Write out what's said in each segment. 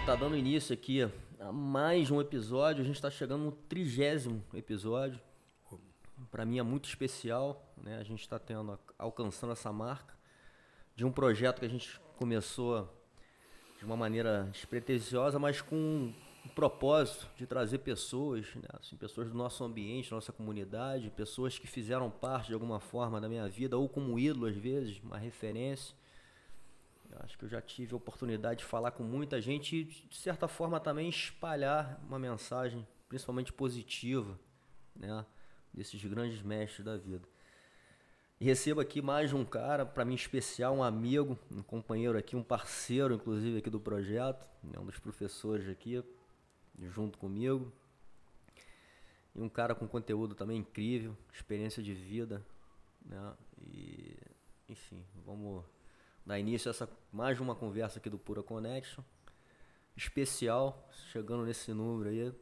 tá dando início aqui a mais um episódio. A gente está chegando no 30º episódio. Para mim é muito especial, né? A gente está alcançando essa marca de um projeto que a gente começou de uma maneira despretensiosa, mas com o propósito de trazer pessoas, né? Assim, pessoas do nosso ambiente, nossa comunidade, pessoas que fizeram parte de alguma forma da minha vida, ou como ídolo às vezes, uma referência. Eu acho que eu já tive a oportunidade de falar com muita gente e, de certa forma, também espalhar uma mensagem, principalmente positiva, né, desses grandes mestres da vida. E recebo aqui mais um cara, para mim especial, um amigo, um companheiro aqui, um parceiro, inclusive, aqui do projeto, né, um dos professores aqui, junto comigo. E um cara com conteúdo também incrível, experiência de vida, né, e, enfim, vamos dar início a mais uma conversa aqui do Pura Connection, especial, chegando nesse número aí,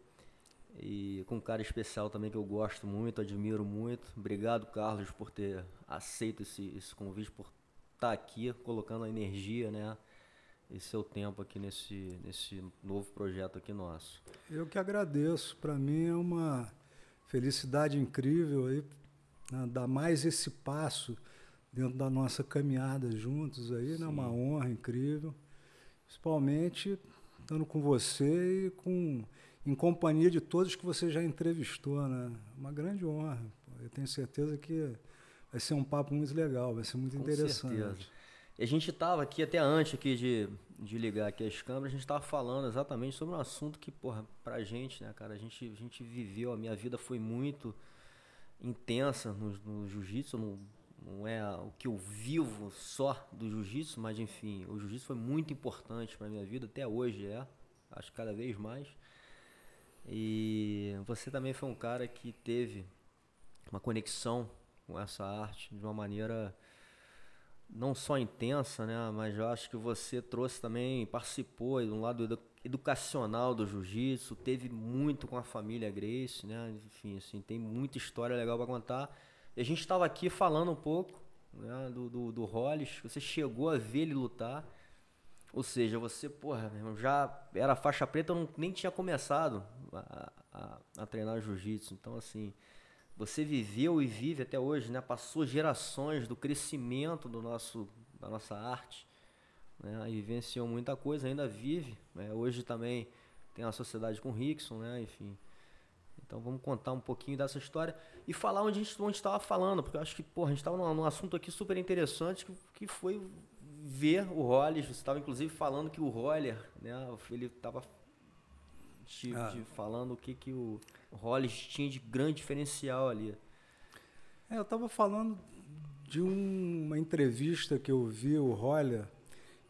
e com um cara especial também que eu gosto muito, admiro muito. Obrigado, Carlos, por ter aceito esse convite, por estar aqui, colocando a energia, né, e seu tempo aqui nesse novo projeto aqui nosso. Eu que agradeço, para mim é uma felicidade incrível aí, né, dar mais esse passo dentro da nossa caminhada juntos aí, né? Uma honra incrível, principalmente estando com você e em companhia de todos que você já entrevistou, né? Uma grande honra. Eu tenho certeza que vai ser um papo muito legal, vai ser muito interessante. Certeza. E a gente estava aqui, até antes aqui de ligar aqui as câmeras, a gente estava falando exatamente sobre um assunto que, porra, pra gente, né, cara, a gente viveu, a minha vida foi muito intensa no jiu-jitsu, não é o que eu vivo só do jiu-jitsu, mas enfim, o jiu-jitsu foi muito importante para minha vida, até hoje acho que cada vez mais. E você também foi um cara que teve uma conexão com essa arte de uma maneira não só intensa, né, mas eu acho que você trouxe também, participou de um lado educacional do jiu-jitsu, teve muito com a família Gracie, né, enfim, assim, tem muita história legal para contar. E a gente estava aqui falando um pouco, né, do Hollis. Você chegou a ver ele lutar. Ou seja, você, porra, meu irmão, já era faixa preta, eu nem tinha começado a treinar jiu-jitsu. Então, assim, você viveu e vive até hoje, né? Passou gerações do crescimento da nossa arte, né? E vivenciou muita coisa, ainda vive, né? Hoje também tem uma sociedade com o Rickson, né? Enfim. Então vamos contar um pouquinho dessa história e falar onde a gente estava falando, porque eu acho que, porra, a gente estava num assunto aqui super interessante que foi ver o Hollis. Você estava inclusive falando que o Roller, né, ele estava falando o que o Hollis tinha de grande diferencial ali. Eu estava falando de uma entrevista que eu vi o Roller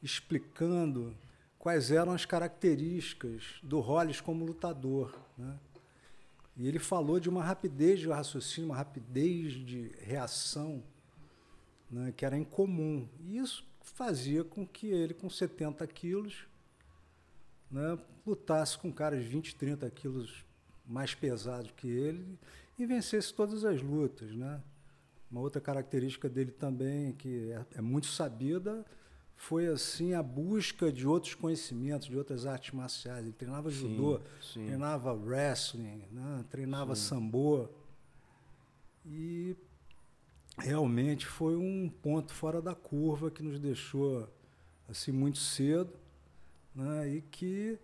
explicando quais eram as características do Hollis como lutador, né? E ele falou de uma rapidez de raciocínio, uma rapidez de reação, né, que era incomum. E isso fazia com que ele, com 70 quilos, né, lutasse com caras de 20, 30 quilos mais pesados que ele e vencesse todas as lutas, né? Uma outra característica dele também, que é muito sabida, foi assim a busca de outros conhecimentos, de outras artes marciais. Ele treinava judô, treinava wrestling, né? Treinava sambo. E realmente foi um ponto fora da curva que nos deixou assim muito cedo, né? E que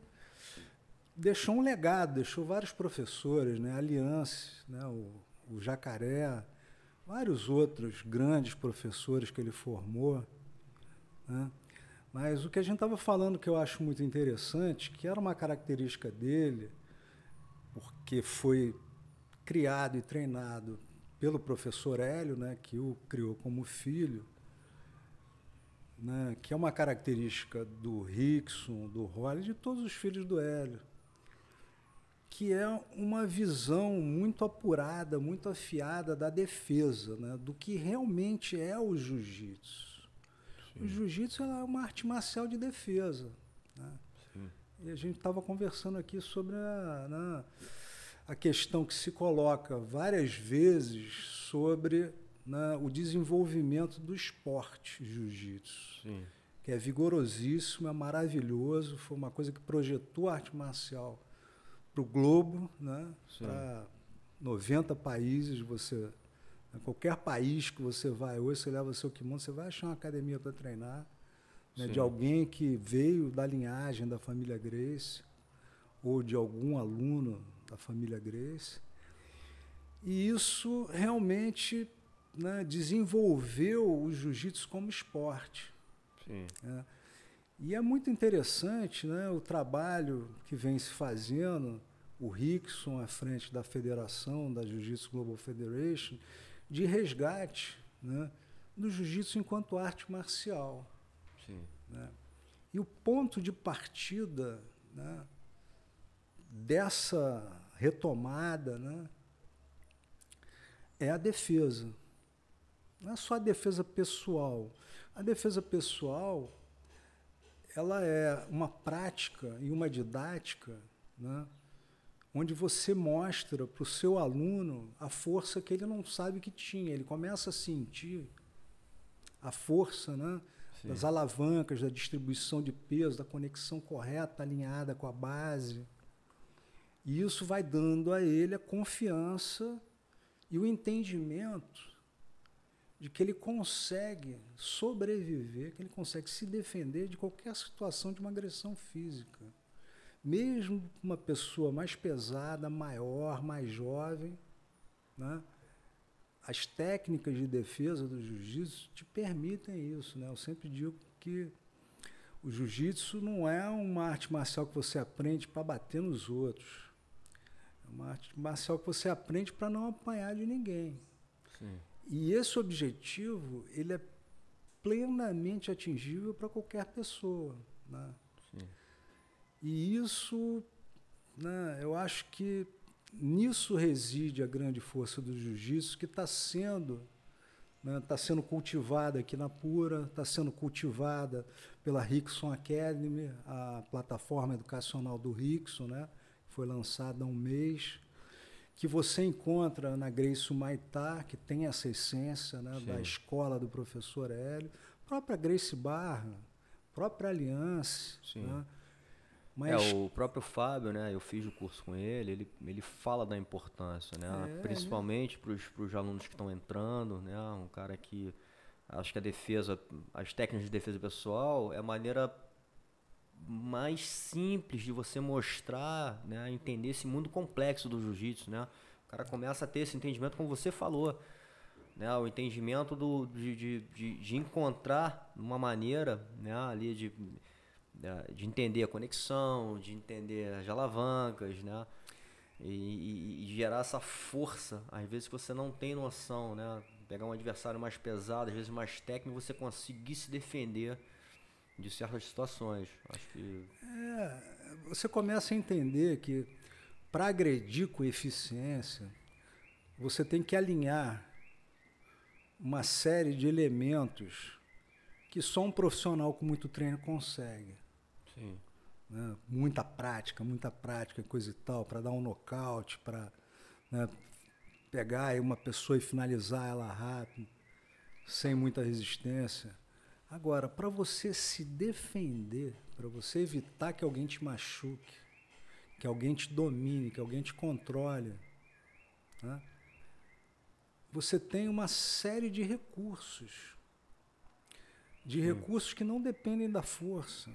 deixou um legado, deixou vários professores, né? Aliança, né? O Jacaré, vários outros grandes professores que ele formou, né? Mas o que a gente estava falando que eu acho muito interessante, que era uma característica dele, porque foi criado e treinado pelo professor Hélio, né, que o criou como filho, né, que é uma característica do Rickson, do Hollis, de todos os filhos do Hélio, que é uma visão muito apurada, muito afiada da defesa, né, do que realmente é o jiu-jitsu. O jiu-jitsu é uma arte marcial de defesa, né? E a gente estava conversando aqui sobre a questão que se coloca várias vezes sobre, né, o desenvolvimento do esporte jiu-jitsu. que é vigorosíssimo, é maravilhoso, foi uma coisa que projetou a arte marcial para o globo, né? Para 90 países, qualquer país que você vai hoje, você leva seu kimono, você vai achar uma academia para treinar, né? De alguém que veio da linhagem da família Gracie, ou de algum aluno da família Gracie. E isso realmente, né, desenvolveu o jiu-jitsu como esporte. Sim. Né? E é muito interessante, né, o trabalho que vem se fazendo, o Rickson à frente da federação, da Jiu-Jitsu Global Federation, de resgate, né, do jiu-jitsu enquanto arte marcial. Sim. Né? E o ponto de partida, né, dessa retomada, né, é a defesa. Não é só a defesa pessoal. A defesa pessoal, ela é uma prática e uma didática, né, onde você mostra para o seu aluno a força que ele não sabe que tinha. Ele começa a sentir a força, né, das alavancas, da distribuição de peso, da conexão correta, alinhada com a base. E isso vai dando a ele a confiança e o entendimento de que ele consegue sobreviver, que ele consegue se defender de qualquer situação de uma agressão física. Mesmo uma pessoa mais pesada, maior, mais jovem, né? As técnicas de defesa do jiu-jitsu te permitem isso, né? Eu sempre digo que o jiu-jitsu não é uma arte marcial que você aprende para bater nos outros. É uma arte marcial que você aprende para não apanhar de ninguém. Sim. E esse objetivo, ele é plenamente atingível para qualquer pessoa, né? Sim. E isso, né, eu acho que nisso reside a grande força do jiu-jitsu, que está sendo, né, tá sendo cultivada aqui na Pura, está sendo cultivada pela Rickson Academy, a plataforma educacional do Rickson, né, foi lançada há um mês, que você encontra na Gracie Muay Thai, que tem essa essência, né, da escola do professor Hélio, própria Gracie Barra, própria Aliança, né? Mas o próprio Fábio, né? Eu fiz o curso com ele, ele fala da importância, né? Principalmente para os alunos que estão entrando, né? Um cara que acho que as técnicas de defesa pessoal é a maneira mais simples de você mostrar, né? Entender esse mundo complexo do jiu-jitsu, né? O cara começa a ter esse entendimento, como você falou, né? O entendimento de encontrar uma maneira, né? Ali de entender a conexão, de entender as alavancas, né? E gerar essa força, às vezes que você não tem noção, né? Pegar um adversário mais pesado, às vezes mais técnico, você conseguir se defender de certas situações. Acho que você começa a entender que para agredir com eficiência, você tem que alinhar uma série de elementos que só um profissional com muito treino consegue. Sim. Né? Muita prática, coisa e tal, para dar um nocaute, para, né, pegar aí uma pessoa e finalizar ela rápido, sem muita resistência. Agora, para você se defender, para você evitar que alguém te machuque, que alguém te domine, que alguém te controle, né, você tem uma série de recursos. Recursos que não dependem da força,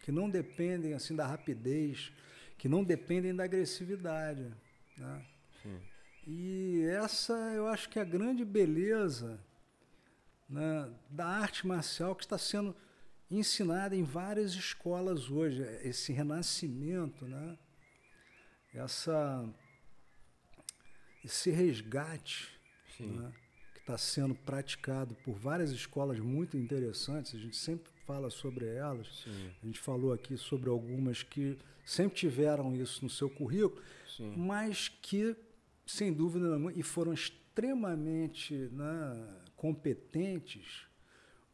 que não dependem assim da rapidez, que não dependem da agressividade, né? Sim. E essa eu acho que é a grande beleza, né, da arte marcial que está sendo ensinada em várias escolas hoje, esse renascimento, né? Esse resgate, né, que está sendo praticado por várias escolas muito interessantes, a gente sempre fala sobre elas. Sim. A gente falou aqui sobre algumas que sempre tiveram isso no seu currículo, mas que, sem dúvida nenhuma, e foram extremamente, né, competentes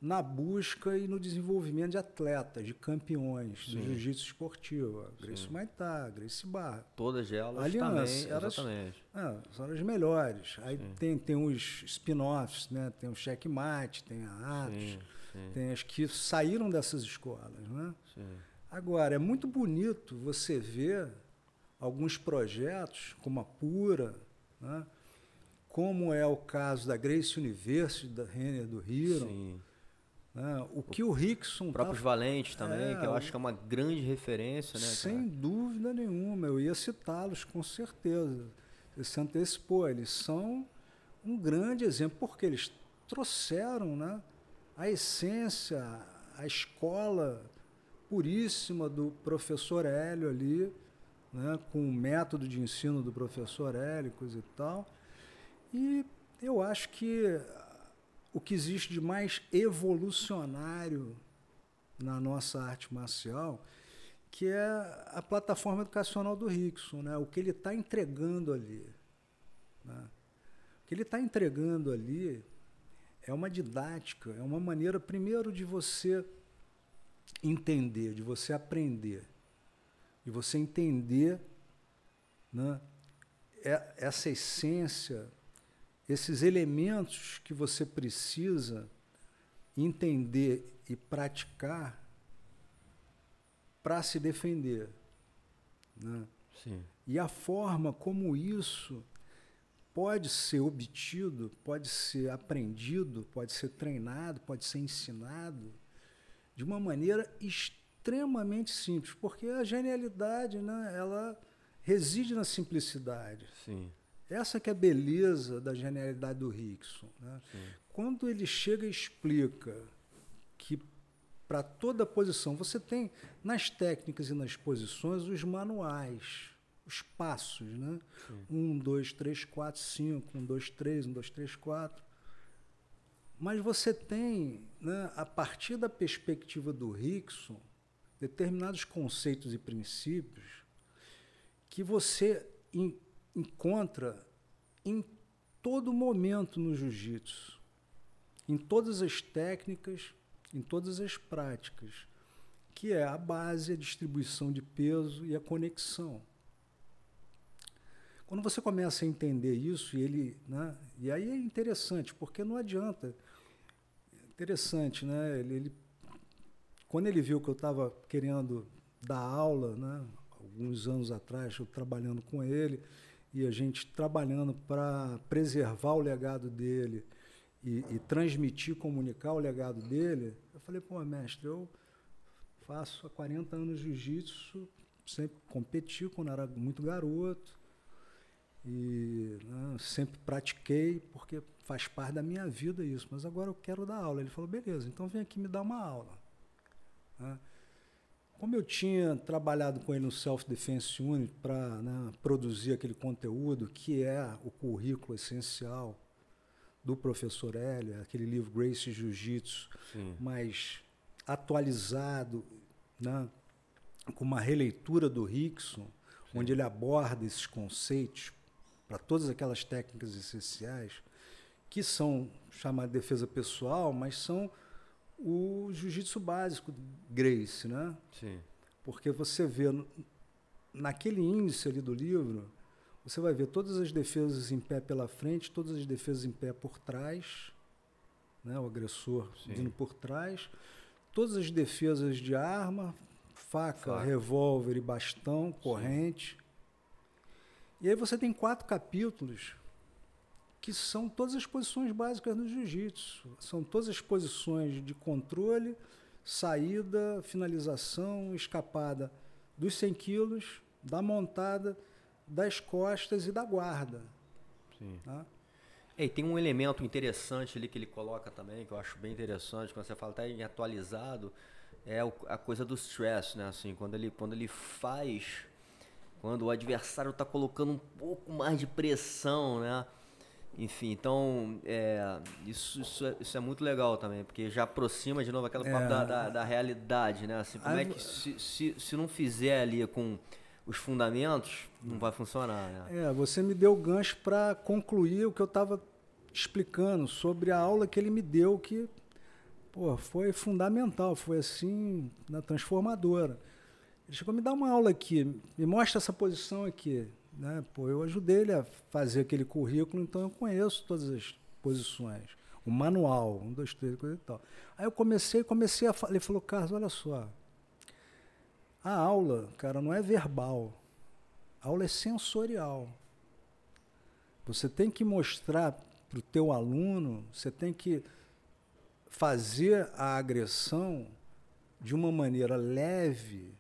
na busca e no desenvolvimento de atletas, de campeões do jiu-jitsu esportivo. Gracie Muay Thai, Gracie Barra. Todas elas Aliança, também, exatamente. São as melhores. Aí tem os spin-offs, né? Tem o Checkmate, tem a Atos, tem as que saíram dessas escolas, né? Sim. Agora, é muito bonito você ver alguns projetos, como a Pura, né? Como é o caso da Grace University, da Renner do Hero, né? O que o Rickson... Os próprios Valentes também, que eu acho que é uma grande referência, né? Sem dúvida nenhuma, eu ia citá-los com certeza. Você se antecipou, eles são um grande exemplo, porque eles trouxeram, né, a essência, a escola puríssima do professor Hélio ali, né, com o método de ensino do professor Hélio, coisa e tal. E eu acho que o que existe de mais evolucionário na nossa arte marcial, que é a plataforma educacional do Rickson, né, o que ele está entregando ali, né. O que ele está entregando ali é uma didática, é uma maneira, primeiro, de você entender, de você aprender, de você entender, né, essa essência, esses elementos que você precisa entender e praticar para se defender, né? Sim. E a forma como isso pode ser obtido, pode ser aprendido, pode ser treinado, pode ser ensinado de uma maneira extremamente simples, porque a genialidade, né, ela reside na simplicidade. Sim. Essa que é a beleza da genialidade do Rickson, né? Quando ele chega e explica que para toda posição, você tem nas técnicas e nas posições os manuais, os passos, né? 1, 2, 3, 4, 5, 1, 2, 3, 1, 2, 3, 4. Mas você tem, né, a partir da perspectiva do Rickson, determinados conceitos e princípios que você encontra em todo momento no jiu-jitsu, em todas as técnicas, em todas as práticas, que é a base, a distribuição de peso e a conexão. Quando você começa a entender isso, né, e aí é interessante, porque não adianta. Interessante, né? Quando ele viu que eu estava querendo dar aula, né, alguns anos atrás, eu trabalhando com ele, e a gente trabalhando para preservar o legado dele e transmitir, comunicar o legado dele, eu falei, pô, mestre, eu faço há 40 anos jiu-jitsu, sempre competi quando era muito garoto, e, né, sempre pratiquei, porque faz parte da minha vida isso, mas agora eu quero dar aula. Ele falou, beleza, então vem aqui me dar uma aula, né? Como eu tinha trabalhado com ele no Self-Defense Unit para, né, produzir aquele conteúdo que é o currículo essencial do professor Hélio, aquele livro Gracie Jiu-Jitsu, mais atualizado, né, com uma releitura do Rickson, onde ele aborda esses conceitos para todas aquelas técnicas essenciais, que são chamadas de defesa pessoal, mas são o jiu-jitsu básico Gracie, né? Sim. Porque você vê, naquele índice ali do livro, você vai ver todas as defesas em pé pela frente, todas as defesas em pé por trás, né? O agressor vindo por trás, todas as defesas de arma, faca, revólver e bastão, corrente. E aí você tem 4 capítulos que são todas as posições básicas do jiu-jitsu. São todas as posições de controle, saída, finalização, escapada dos 100 quilos, da montada, das costas e da guarda. Sim. Tá? E tem um elemento interessante ali que ele coloca também, que eu acho bem interessante, quando você fala até em atualizado, é a coisa do stress, né? Assim, quando ele faz, quando o adversário está colocando um pouco mais de pressão, né? Enfim, então, isso é muito legal também, porque já aproxima de novo aquela papo da realidade, né? Assim, como é que se não fizer ali com os fundamentos, não vai funcionar, né? Você me deu o gancho para concluir o que eu estava explicando sobre a aula que ele me deu, que, pô, foi fundamental, foi assim, transformadora. Ele chegou a me dar uma aula aqui, me mostra essa posição aqui, né? Pô, eu ajudei ele a fazer aquele currículo, então eu conheço todas as posições. o manual, 1, 2, 3, coisa e tal. Aí eu comecei a falar, ele falou, Carlos, olha só, a aula, cara, não é verbal, a aula é sensorial. Você tem que mostrar para o teu aluno, você tem que fazer a agressão de uma maneira leve,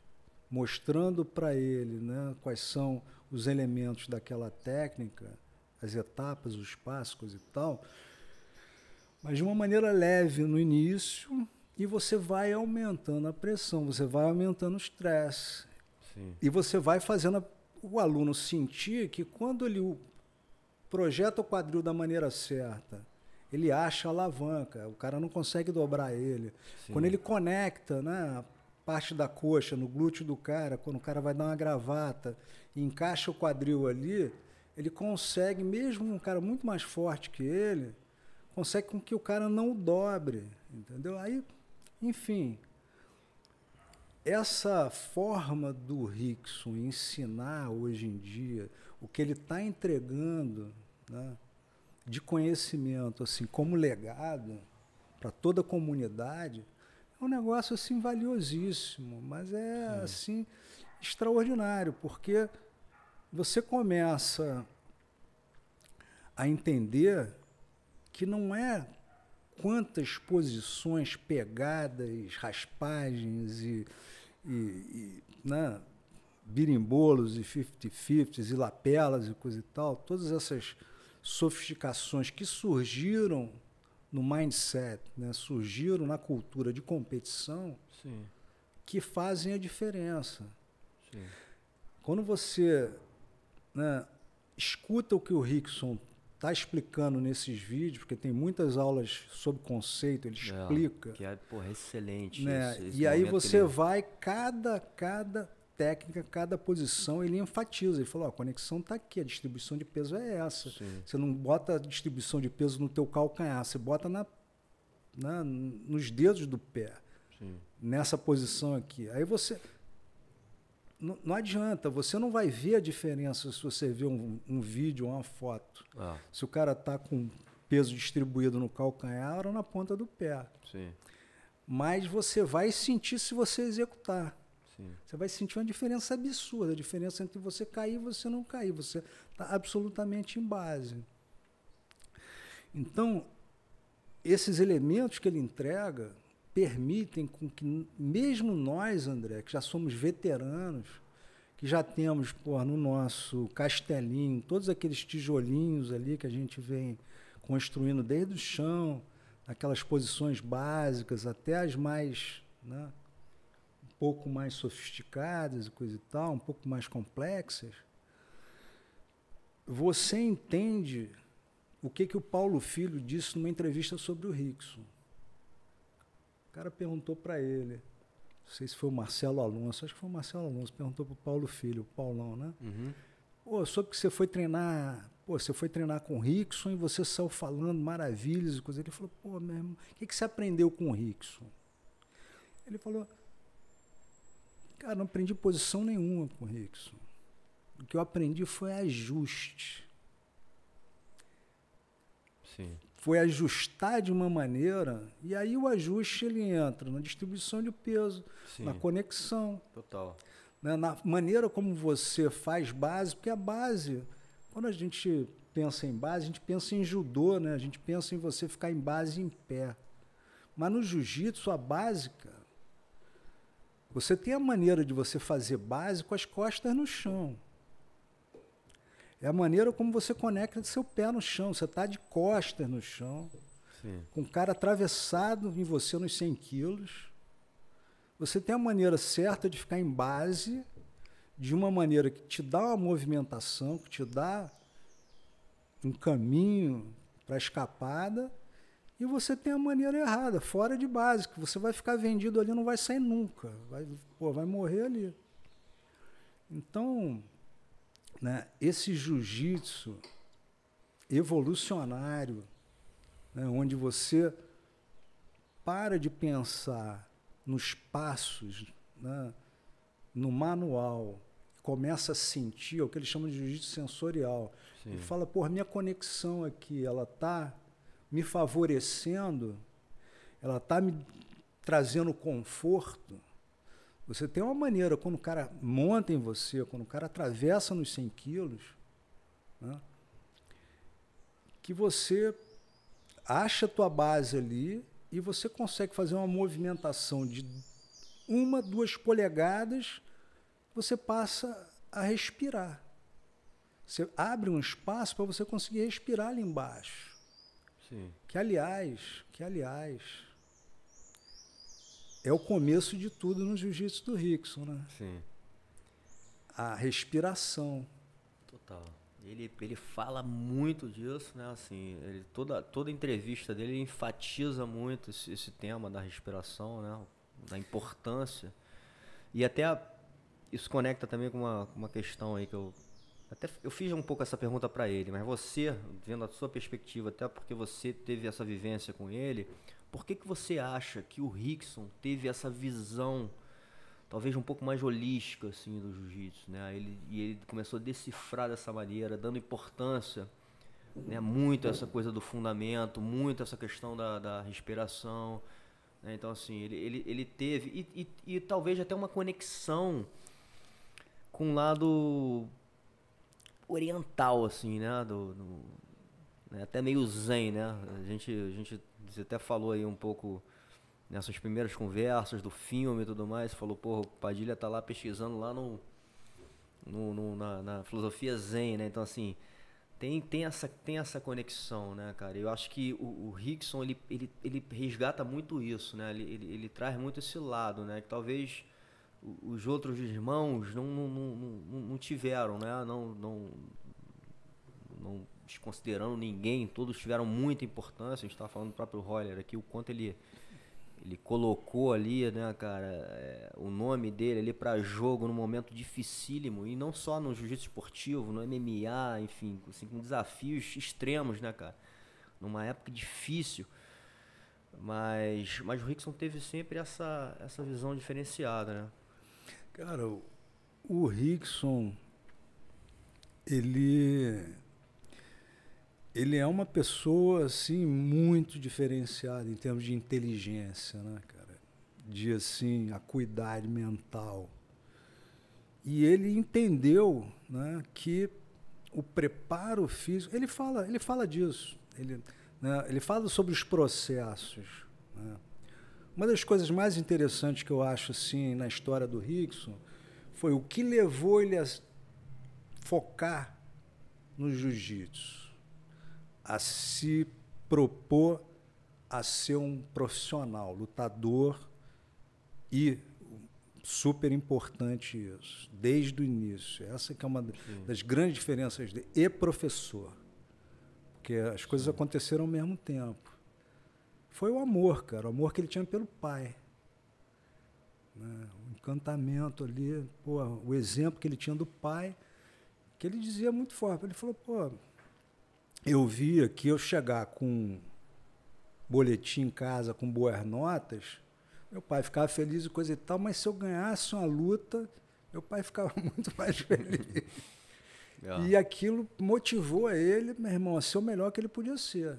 mostrando para ele, né, quais são os elementos daquela técnica, as etapas, os passos e tal, mas de uma maneira leve no início, e você vai aumentando a pressão, você vai aumentando o estresse. E você vai fazendo o aluno sentir que quando ele projeta o quadril da maneira certa, ele acha a alavanca, o cara não consegue dobrar ele. Sim. Quando ele conecta, né, a parte da coxa no glúteo do cara, quando o cara vai dar uma gravata e encaixa o quadril ali, ele consegue, mesmo um cara muito mais forte que ele, consegue com que o cara não o dobre, entendeu? Aí, enfim, essa forma do Rickson ensinar hoje em dia, o que ele está entregando, né, de conhecimento, assim, como legado para toda a comunidade, é um negócio assim valiosíssimo, mas é assim extraordinário, porque você começa a entender que não é quantas posições, pegadas, raspagens e né, birimbolos e 50-50s e lapelas e coisa e tal, todas essas sofisticações que surgiram no mindset, né, surgiram na cultura de competição, sim, que fazem a diferença. Sim. Quando você, né, escuta o que o Rickson está explicando nesses vídeos, porque tem muitas aulas sobre conceito, ele explica. Que é, porra, excelente. Né? E aí você vai, cada técnica, cada posição, ele enfatiza. Ele falou, a conexão está aqui, a distribuição de peso é essa. Sim. Você não bota a distribuição de peso no teu calcanhar, você bota nos dedos do pé. Sim. Nessa posição aqui. Aí você... Não adianta, você não vai ver a diferença se você ver um vídeo ou uma foto. Se o cara está com peso distribuído no calcanhar ou na ponta do pé. Sim. Mas você vai sentir se você executar. Sim. Você vai sentir uma diferença absurda, a diferença entre você cair e você não cair. Você está absolutamente em base. Então, esses elementos que ele entrega permitem com que, mesmo nós, André, que já somos veteranos, que já temos no nosso castelinho, todos aqueles tijolinhos ali que a gente vem construindo desde o chão, aquelas posições básicas até as mais, né, um pouco mais sofisticadas e coisa e tal, um pouco mais complexas, você entende o que o Paulo Filho disse numa entrevista sobre o Rickson. O cara perguntou para ele, não sei se foi o Marcelo Alonso, acho que foi o Marcelo Alonso, perguntou para o Paulo Filho, o Paulão, né? Uhum. Pô, soube que você foi treinar, com o Rickson e você saiu falando maravilhas e coisa. Ele falou, pô, meu irmão, o que você aprendeu com o Rickson? Ele falou, cara, não aprendi posição nenhuma com o Rickson. O que eu aprendi foi ajuste. Sim. Foi ajustar de uma maneira, e aí o ajuste ele entra na distribuição de peso, sim, na conexão. Total. Né, na maneira como você faz base, porque a base, quando a gente pensa em base, a gente pensa em judô, né? A gente pensa em você ficar em base em pé. Mas no jiu-jitsu, a básica, você tem a maneira de você fazer base com as costas no chão. É a maneira como você conecta seu pé no chão. Você está de costas no chão, sim, com o cara atravessado em você nos 100 quilos. Você tem a maneira certa de ficar em base, de uma maneira que te dá uma movimentação, que te dá um caminho para a escapada, e você tem a maneira errada, fora de base, que você vai ficar vendido ali, não vai sair nunca, vai morrer ali. Então, né, esse jiu-jitsu evolucionário, né, onde você para de pensar nos passos, né, no manual, começa a sentir o que eles chamam de jiu-jitsu sensorial. Sim. E fala, pô, minha conexão aqui, ela está me favorecendo, ela está me trazendo conforto. Você tem uma maneira, quando o cara monta em você, quando o cara atravessa nos 100 quilos, né, que você acha a tua base ali e você consegue fazer uma movimentação de 1, 2 polegadas, você passa a respirar. Você abre um espaço para você conseguir respirar ali embaixo. Sim. Que aliás, é o começo de tudo no jiu-jitsu do Rickson, né? Sim. A respiração. Total. Ele fala muito disso, né? Assim, toda entrevista dele ele enfatiza muito esse tema da respiração, né? Da importância. E até isso conecta também com uma questão aí que eu fiz um pouco essa pergunta para ele, mas você, vendo a sua perspectiva, até porque você teve essa vivência com ele, por que você acha que o Rickson teve essa visão talvez um pouco mais holística assim, do jiu-jitsu, né? Ele começou a decifrar dessa maneira, dando importância, né, muito a essa coisa do fundamento, muito essa questão da respiração, né? Então, assim, ele teve, e talvez até uma conexão com o lado oriental, assim, né? Né? Até meio zen, né? A gente você até falou aí um pouco nessas primeiras conversas do filme e tudo mais, falou, porra, o Padilha tá lá pesquisando lá na filosofia zen, né? Então, assim, tem essa conexão, né, cara? Eu acho que o Rickson, ele resgata muito isso, né? Ele traz muito esse lado, né? Que talvez os outros irmãos não tiveram, né? Não desconsiderando ninguém, todos tiveram muita importância. A gente estava falando do próprio Roller aqui, o quanto ele colocou ali, né, cara, o nome dele ali para jogo num momento dificílimo, e não só no jiu-jitsu esportivo, no MMA, enfim, assim, com desafios extremos, né, cara, numa época difícil, mas o Rickson teve sempre essa visão diferenciada, né? Cara, o Rickson, ele é uma pessoa, assim, muito diferenciada em termos de inteligência, né, cara? De, assim, acuidade mental. E ele entendeu, né, que o preparo físico... Ele fala disso. Ele fala sobre os processos, né? Uma das coisas mais interessantes que eu acho, assim, na história do Rickson foi o que levou ele a focar no jiu-jitsu, a se propor a ser um profissional, lutador, e super importante isso, desde o início. Essa que é uma das grandes diferenças dele, e professor, porque as coisas aconteceram ao mesmo tempo. Foi o amor, cara, o amor que ele tinha pelo pai, né? O encantamento ali, pô, o exemplo que ele tinha do pai, que ele dizia muito forte. Ele falou, pô, eu via que eu chegar com um boletim em casa com boas notas, meu pai ficava feliz e coisa e tal, mas se eu ganhasse uma luta, meu pai ficava muito mais feliz. E aquilo motivou ele, meu irmão, a ser o melhor que ele podia ser.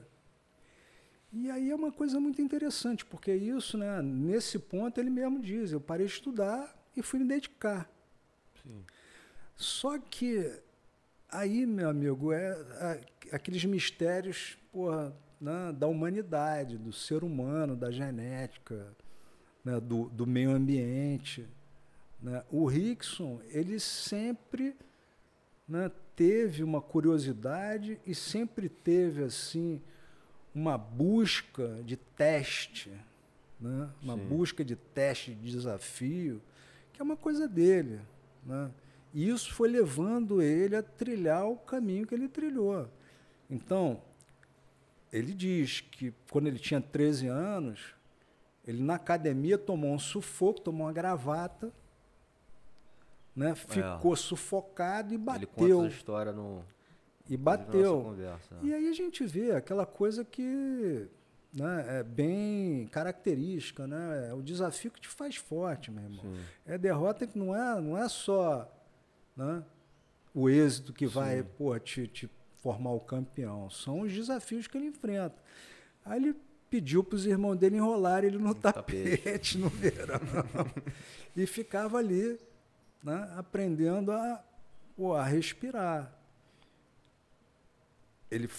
E aí é uma coisa muito interessante, porque isso, né, nesse ponto, ele mesmo diz, eu parei de estudar e fui me dedicar. Sim. Só que aí, meu amigo, aqueles mistérios, porra, né, da humanidade, do ser humano, da genética, né, do meio ambiente, né? O Rickson, ele sempre, né, teve uma curiosidade e sempre teve, assim, uma busca de teste, né? Uma busca de teste, de desafio, que é uma coisa dele, né? E isso foi levando ele a trilhar o caminho que ele trilhou. Então, ele diz que quando ele tinha 13 anos, ele na academia tomou um sufoco, tomou uma gravata, né? Ficou sufocado e bateu. Ele conta essa história e bateu. Conversa, né? E aí a gente vê aquela coisa que, né, é bem característica, né? É o desafio que te faz forte, meu irmão. Sim. É derrota que não é só, né, o êxito que vai, pô, te formar o campeão. São os desafios que ele enfrenta. Aí ele pediu para os irmãos dele enrolarem ele no tapete no verão. E ficava ali, né, aprendendo a respirar. Ele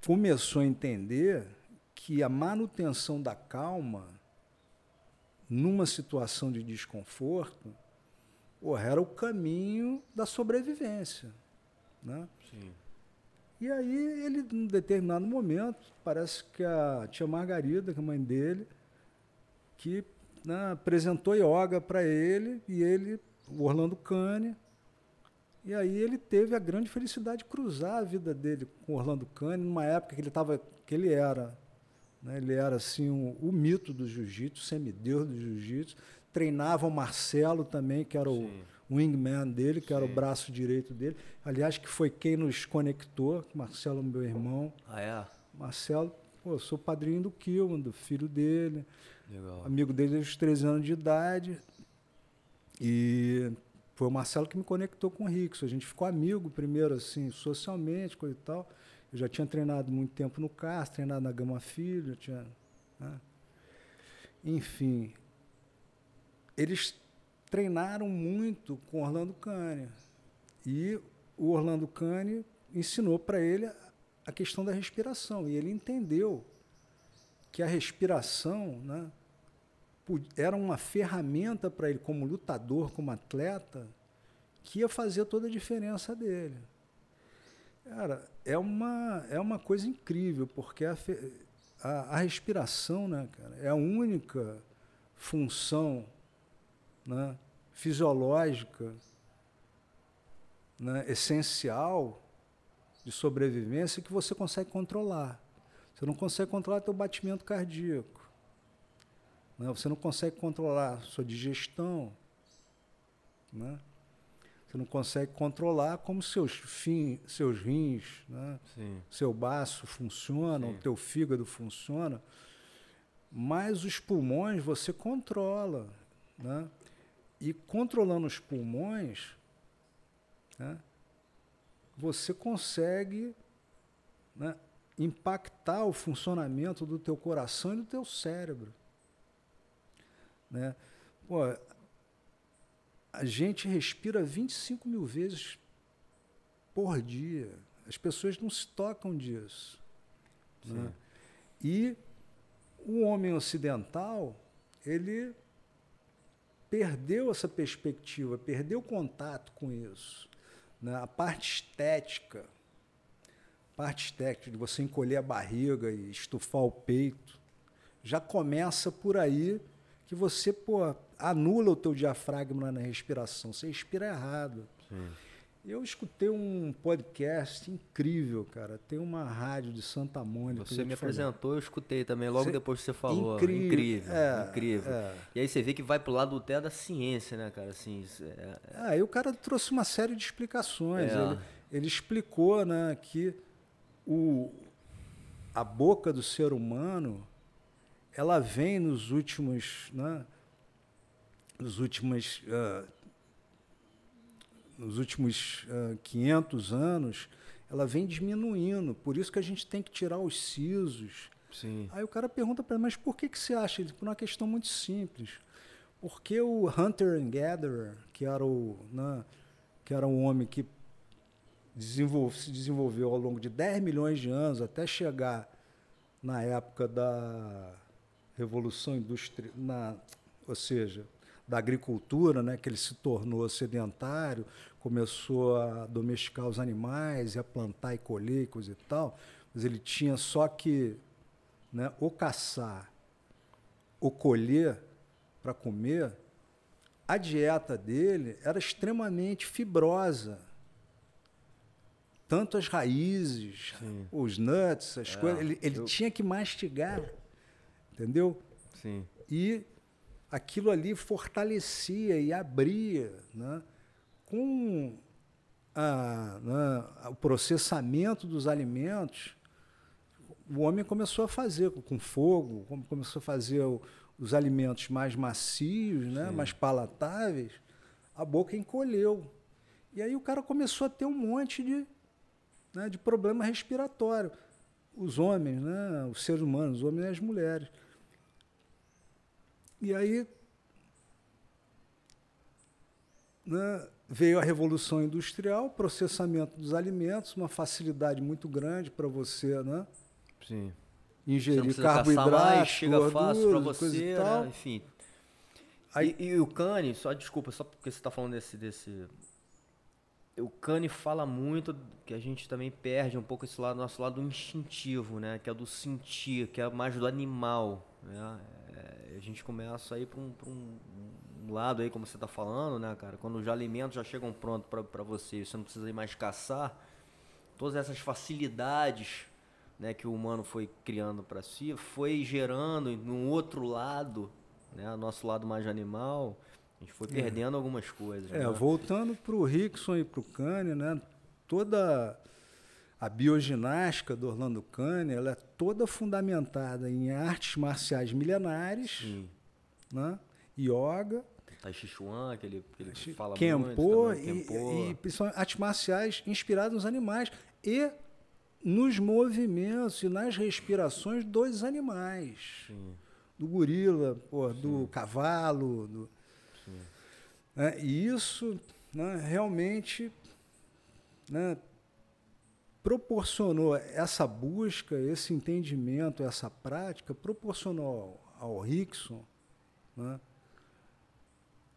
começou a entender que a manutenção da calma numa situação de desconforto era o caminho da sobrevivência, né? Sim. E aí ele, num determinado momento, parece que a tia Margarida, que é a mãe dele, que, né, apresentou yoga para ele, e ele, o Orlando Cane, e aí ele teve a grande felicidade de cruzar a vida dele com o Orlando Cane, numa época que ele era, né, ele era assim o mito do jiu-jitsu, semideus do jiu-jitsu, treinava o Marcelo também, que era o wingman dele, que era o braço direito dele. Aliás, que foi quem nos conectou, Marcelo, meu irmão. Ah, é? Marcelo, eu sou padrinho do Kilman, do filho dele. Legal. Amigo dele desde os 13 anos de idade. E foi o Marcelo que me conectou com o Rickson. A gente ficou amigo primeiro, assim, socialmente, coisa e tal. Eu já tinha treinado muito tempo no CAS, treinado na Gama Filho, né? Enfim, eles treinaram muito com Orlando Cane. E o Orlando Cane ensinou para ele a questão da respiração. E ele entendeu que a respiração, né, era uma ferramenta para ele, como lutador, como atleta, que ia fazer toda a diferença dele. Cara, é uma coisa incrível, porque a respiração, né, cara, é a única função, né, fisiológica, né, essencial de sobrevivência que você consegue controlar. Você não consegue controlar teu batimento cardíaco, né? Você não consegue controlar sua digestão, né? Você não consegue controlar como seus rins, né? Seu baço funciona, o teu fígado funciona, mas os pulmões você controla, né? E controlando os pulmões, né, você consegue, né, impactar o funcionamento do teu coração e do teu cérebro, né? Pô, a gente respira 25 mil vezes por dia. As pessoas não se tocam disso, né? E o homem ocidental, ele perdeu essa perspectiva, perdeu contato com isso, né? A parte estética de você encolher a barriga e estufar o peito, já começa por aí, que você, anula o teu diafragma na respiração, você respira errado. Sim. Eu escutei um podcast incrível, cara. Tem uma rádio de Santa Mônica. Você me apresentou, eu escutei também, logo depois que você falou. Incrível. Incrível. E aí você vê que vai pro lado até da ciência, né, cara? Assim, Aí o cara trouxe uma série de explicações. Ele explicou, né, que a boca do ser humano, ela vem nos últimos 500 anos, ela vem diminuindo. Por isso que a gente tem que tirar os sisos. Sim. Aí o cara pergunta para mim, mas por que você acha? Por uma questão muito simples. Porque o Hunter and Gatherer, que era um homem que se desenvolveu ao longo de 10 milhões de anos, até chegar na época da Revolução Industrial, ou seja, da agricultura, né, que ele se tornou sedentário, começou a domesticar os animais, a plantar e colher e coisa e tal, mas ele tinha só que, né, ou caçar ou colher para comer. A dieta dele era extremamente fibrosa. Tanto as raízes, os nuts, as coisas, ele tinha que mastigar, entendeu? Sim. E aquilo ali fortalecia e abria, né? Com o processamento dos alimentos, o homem começou a fazer com fogo, começou a fazer os alimentos mais macios, né? Mais palatáveis, a boca encolheu. E aí o cara começou a ter um monte de problema respiratório. os homens, né? Os seres humanos, os homens e as mulheres. E aí, né, veio a Revolução Industrial, processamento dos alimentos, uma facilidade muito grande para você, né? Sim. Ingerir Você não precisa caçar mais, carboidratos, chega fácil para gorduras, coisa você, e tal. né? Enfim. Aí- E o Kanye, só desculpa, só porque você está falando desse. O Kanye fala muito que a gente também perde um pouco esse lado, nosso lado instintivo, né? Que é do sentir, que é mais do animal, né? A gente começa a ir para um lado aí, como você está falando, né, cara? Quando os alimentos já chegam prontos para você, você não precisa ir mais caçar. Todas essas facilidades, né, que o humano foi criando para si, foi gerando num outro lado, né, nosso lado mais animal, a gente foi perdendo algumas coisas. Né? Voltando para o Rickson e para o Kanye, né? Toda a bioginástica do Orlando Kanye, ela é toda fundamentada em artes marciais milenares, Sim. né? Yoga, Tai Chi Chuan, que ele fala Kempo, muito também, Kempo. e principalmente artes marciais inspiradas nos animais e nos movimentos e nas respirações dos animais. Sim. Do gorila, pô, do cavalo. Né? E isso, né, realmente, né, proporcionou essa busca, esse entendimento, essa prática, proporcionou ao Rickson, né,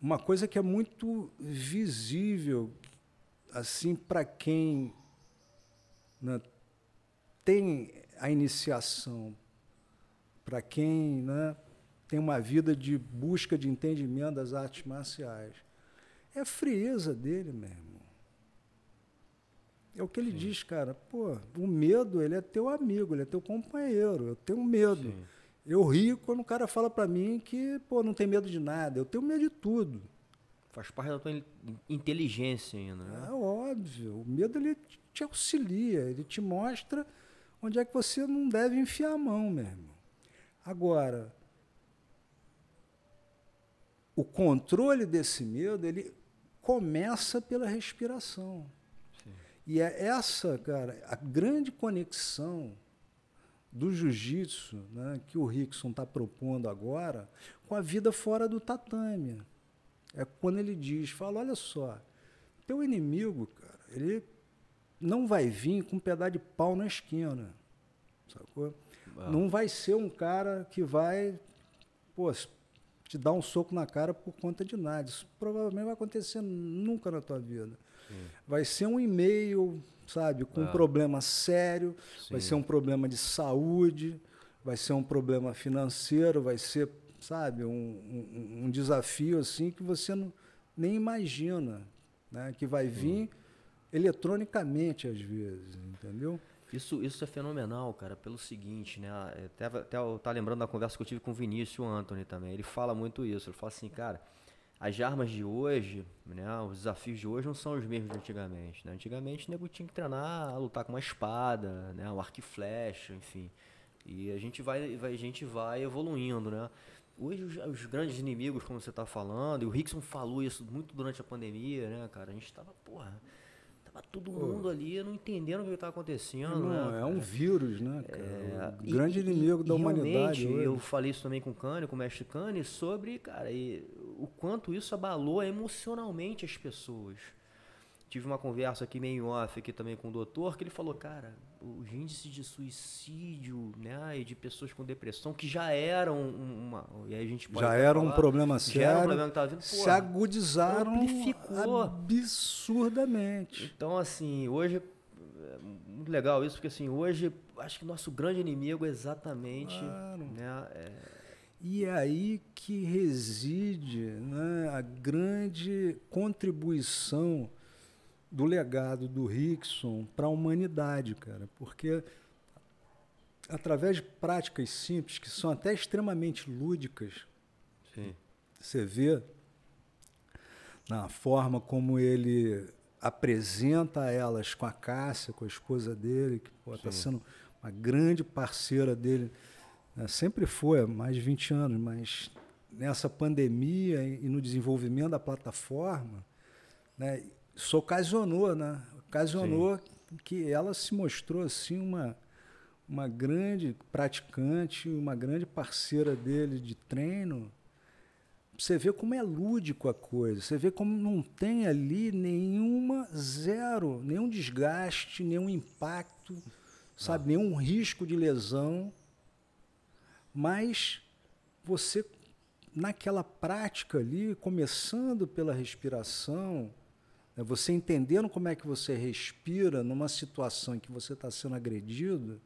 uma coisa que é muito visível assim para quem, né, tem a iniciação, para quem, né, tem uma vida de busca de entendimento das artes marciais. É a frieza dele, meu irmão. É o que ele diz, cara. Pô, o medo, ele é teu amigo, ele é teu companheiro. Eu tenho medo. Sim. Eu rio quando o cara fala para mim que, pô, não tem medo de nada. Eu tenho medo de tudo. Faz parte da tua inteligência ainda, né? É óbvio. O medo, ele te auxilia, ele te mostra onde é que você não deve enfiar a mão, meu irmão. Agora, o controle desse medo, ele começa pela respiração. Sim. E é essa, cara, a grande conexão do jiu-jitsu, né, que o Rickson está propondo agora com a vida fora do tatame. É quando ele diz, fala, olha só, teu inimigo, cara, ele não vai vir com um pedaço de pau na esquina, sacou? Não vai ser um cara que vai, pô, te dar um soco na cara por conta de nada. Isso provavelmente vai acontecer nunca na tua vida. Sim. Vai ser um e-mail, sabe, com um problema sério, sim, vai ser um problema de saúde, vai ser um problema financeiro, vai ser, sabe, um desafio assim que você não, nem imagina, né, que vai vir eletronicamente às vezes, entendeu? Isso é fenomenal, cara, pelo seguinte, né? Até eu tá lembrando da conversa que eu tive com o Vinícius Anthony também. Ele fala muito isso. Ele fala assim, cara, as armas de hoje, né? Os desafios de hoje não são os mesmos de antigamente, né? Antigamente o nego tinha que treinar a lutar com uma espada, né? Um arco e flecha, enfim. E a gente vai evoluindo, né? Hoje os grandes inimigos, como você tá falando, e o Rickson falou isso muito durante a pandemia, né, cara? A gente tava, porra... todo mundo ali não entendendo o que estava acontecendo. Não, né, é um vírus, né, cara? O grande e, inimigo da humanidade hoje. Eu falei isso também com o Kanye, com o mestre Kanye, sobre, cara, o quanto isso abalou emocionalmente as pessoas. Tive uma conversa aqui meio off aqui também com o doutor, que ele falou, cara, os índices de suicídio, né, e de pessoas com depressão, que já eram e aí a gente pode já era um problema sério, já era um problema que tava vindo, se agudizaram amplificou absurdamente. Então, assim, hoje é muito legal isso, porque assim, hoje acho que nosso grande inimigo é exatamente, né, E é aí que reside, né, a grande contribuição do legado do Rickson para a humanidade, cara, porque através de práticas simples, que são até extremamente lúdicas, sim, você vê na forma como ele apresenta elas com a Cássia, com a esposa dele, que está sendo uma grande parceira dele, né, sempre foi, há mais de 20 anos, mas nessa pandemia e no desenvolvimento da plataforma, né, isso ocasionou, né? Ocasionou que ela se mostrou assim uma grande praticante, uma grande parceira dele de treino, você vê como é lúdico a coisa, você vê como não tem ali nenhum desgaste, nenhum impacto, sabe, nenhum risco de lesão, mas você, naquela prática ali, começando pela respiração, né, você entendendo como é que você respira numa situação em que você está sendo agredido,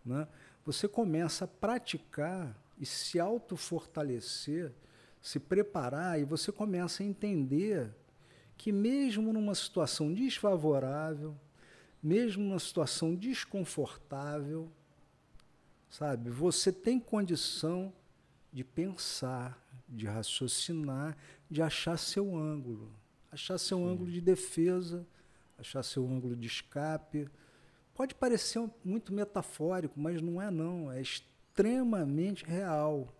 né, você começa a praticar e se autofortalecer, se preparar, e você começa a entender que mesmo numa situação desfavorável, mesmo numa situação desconfortável, sabe, você tem condição de pensar, de raciocinar, de achar seu ângulo de defesa, achar seu ângulo de escape. Pode parecer muito metafórico, mas não é não, é extremamente real.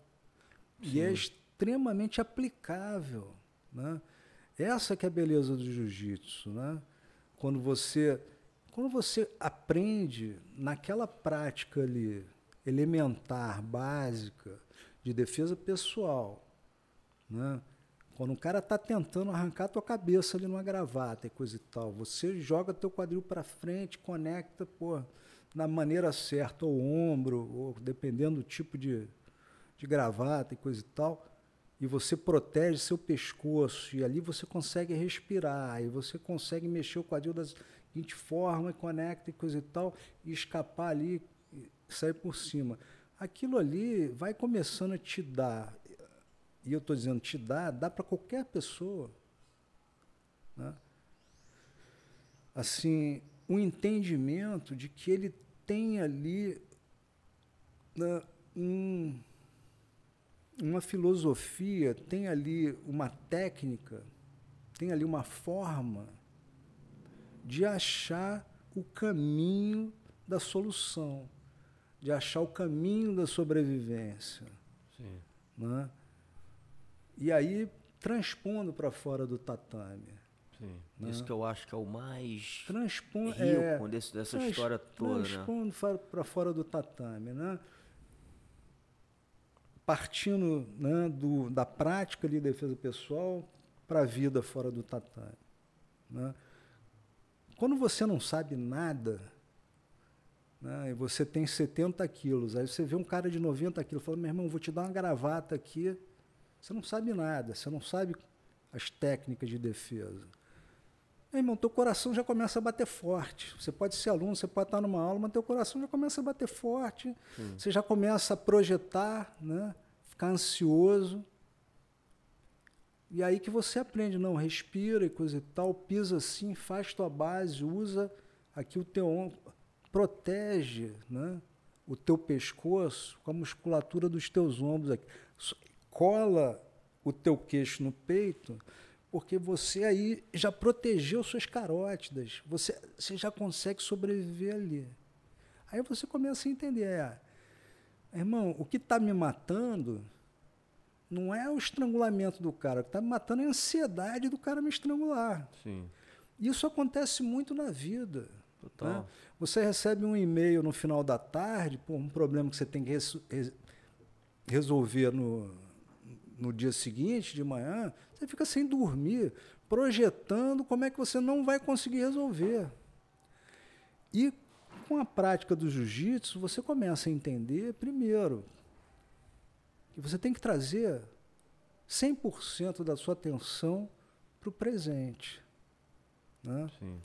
Sim. E é extremamente aplicável, né? Essa que é a beleza do jiu-jitsu, né? Quando você aprende naquela prática ali, elementar, básica, de defesa pessoal, né? Quando o cara está tentando arrancar a tua cabeça ali numa gravata e coisa e tal, você joga teu quadril para frente, conecta, na maneira certa, ou ombro, ou dependendo do tipo de gravata e coisa e tal, e você protege seu pescoço, e ali você consegue respirar, e você consegue mexer o quadril da seguinte forma, e conecta e coisa e tal, e escapar ali, e sair por cima. Aquilo ali vai começando a te dar, e eu estou dizendo dá para qualquer pessoa, né? Assim, um entendimento de que ele tem ali, né, uma filosofia, tem ali uma técnica, tem ali uma forma de achar o caminho da solução, de achar o caminho da sobrevivência. Sim. Né? E aí, transpondo para fora do tatame. Sim. Né? Isso que eu acho que é o mais rico dessa história toda. Transpondo para fora do tatame. Né? Partindo, né, da prática de defesa pessoal para a vida fora do tatame. Né? Quando você não sabe nada, né, e você tem 70 quilos, aí você vê um cara de 90 quilos, fala, meu irmão, vou te dar uma gravata aqui, você não sabe nada, você não sabe as técnicas de defesa. Meu irmão, teu coração já começa a bater forte. Você pode ser aluno, você pode estar numa aula, mas teu coração já começa a bater forte, você já começa a projetar, né, ficar ansioso. E aí que você aprende, não, respira e coisa e tal, pisa assim, faz tua base, usa aqui o teu ombro, protege, né, o teu pescoço com a musculatura dos teus ombros aqui. Cola o teu queixo no peito, porque você aí já protegeu suas carótidas, você já consegue sobreviver ali. Aí você começa a entender, irmão, o que está me matando não é o estrangulamento do cara, o que está me matando é a ansiedade do cara me estrangular. Sim. Isso acontece muito na vida. Total. Né? Você recebe um e-mail no final da tarde por um problema que você tem que resolver no dia seguinte, de manhã, você fica sem dormir, projetando como é que você não vai conseguir resolver. E com a prática do jiu-jitsu, você começa a entender, primeiro, que você tem que trazer 100% da sua atenção para o presente. Né? Sim.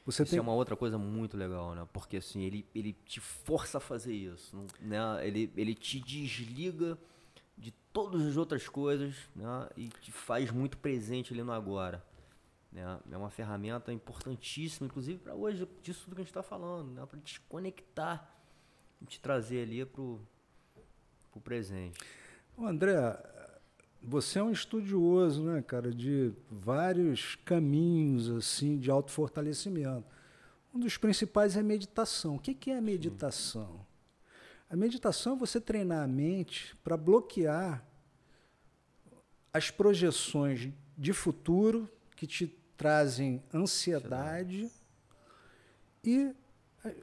Isso é uma outra coisa muito legal, né? Porque assim, ele te força a fazer isso, né? Ele te desliga de todas as outras coisas, né? E te faz muito presente ali no agora. Né? É uma ferramenta importantíssima, inclusive para hoje, disso tudo que a gente está falando, né? Para te conectar e te trazer ali pro presente. André, você é um estudioso, né, cara, de vários caminhos assim de autofortalecimento. Um dos principais é a meditação. O que é a meditação? Sim. A meditação é você treinar a mente para bloquear as projeções de futuro que te trazem ansiedade e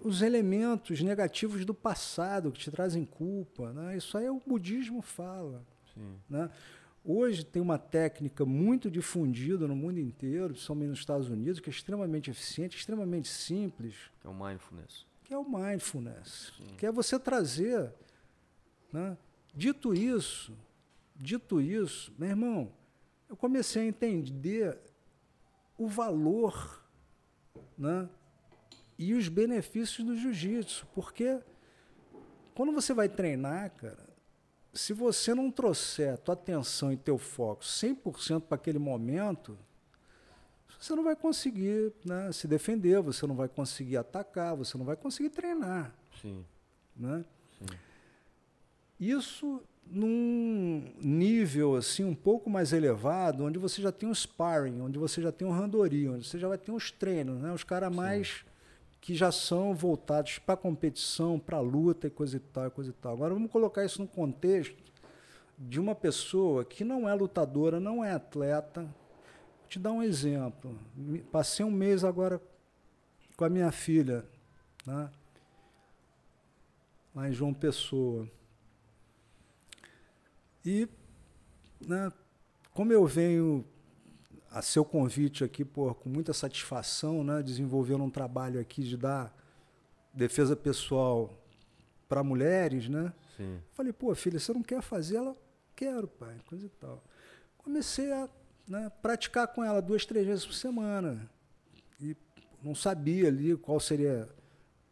os elementos negativos do passado que te trazem culpa, né? Isso aí o budismo fala. Sim. Né? Hoje tem uma técnica muito difundida no mundo inteiro, principalmente nos Estados Unidos, que é extremamente eficiente, extremamente simples. É o mindfulness. Que é o mindfulness. Sim. Que é você trazer... Né? Dito isso, meu irmão, eu comecei a entender o valor, né, e os benefícios do jiu-jitsu, porque quando você vai treinar, cara, se você não trouxer a tua atenção e teu foco 100% para aquele momento, você não vai conseguir, né, se defender, você não vai conseguir atacar, você não vai conseguir treinar. Sim. Né? Sim. Isso num nível assim um pouco mais elevado, onde você já tem um sparring, onde você já tem um randori, onde você já vai ter uns treinos, né? Os caras mais que já são voltados para competição, para luta e coisa e tal, coisa e tal. Agora vamos colocar isso no contexto de uma pessoa que não é lutadora, não é atleta. Vou te dar um exemplo. Passei um mês agora com a minha filha, né? Lá em João Pessoa. E, né, como eu venho a seu convite aqui, com muita satisfação, né, desenvolvendo um trabalho aqui de dar defesa pessoal para mulheres, né? Sim. Falei, filha, você não quer fazer? Ela, quero, pai, coisa e tal. Comecei a, né, praticar com ela 2, 3 vezes por semana. E não sabia ali qual seria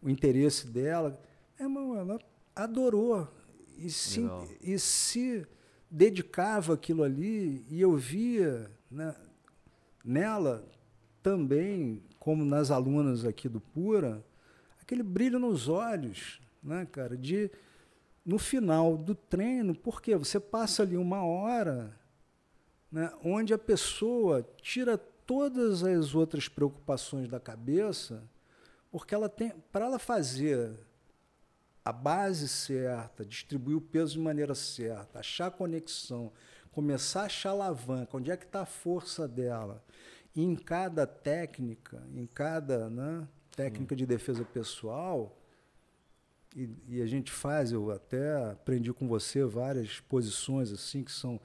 o interesse dela. Ela adorou e se dedicava àquilo ali, e eu via, né, nela também, como nas alunas aqui do Pura, aquele brilho nos olhos, né, cara, de no final do treino, porque você passa ali 1 hora, né, onde a pessoa tira todas as outras preocupações da cabeça, porque ela tem, para ela fazer a base certa, distribuir o peso de maneira certa, achar a conexão, começar a achar a alavanca, onde é que está a força dela. E em cada técnica, né, técnica de defesa pessoal, e a gente faz, eu até aprendi com você várias posições assim que são,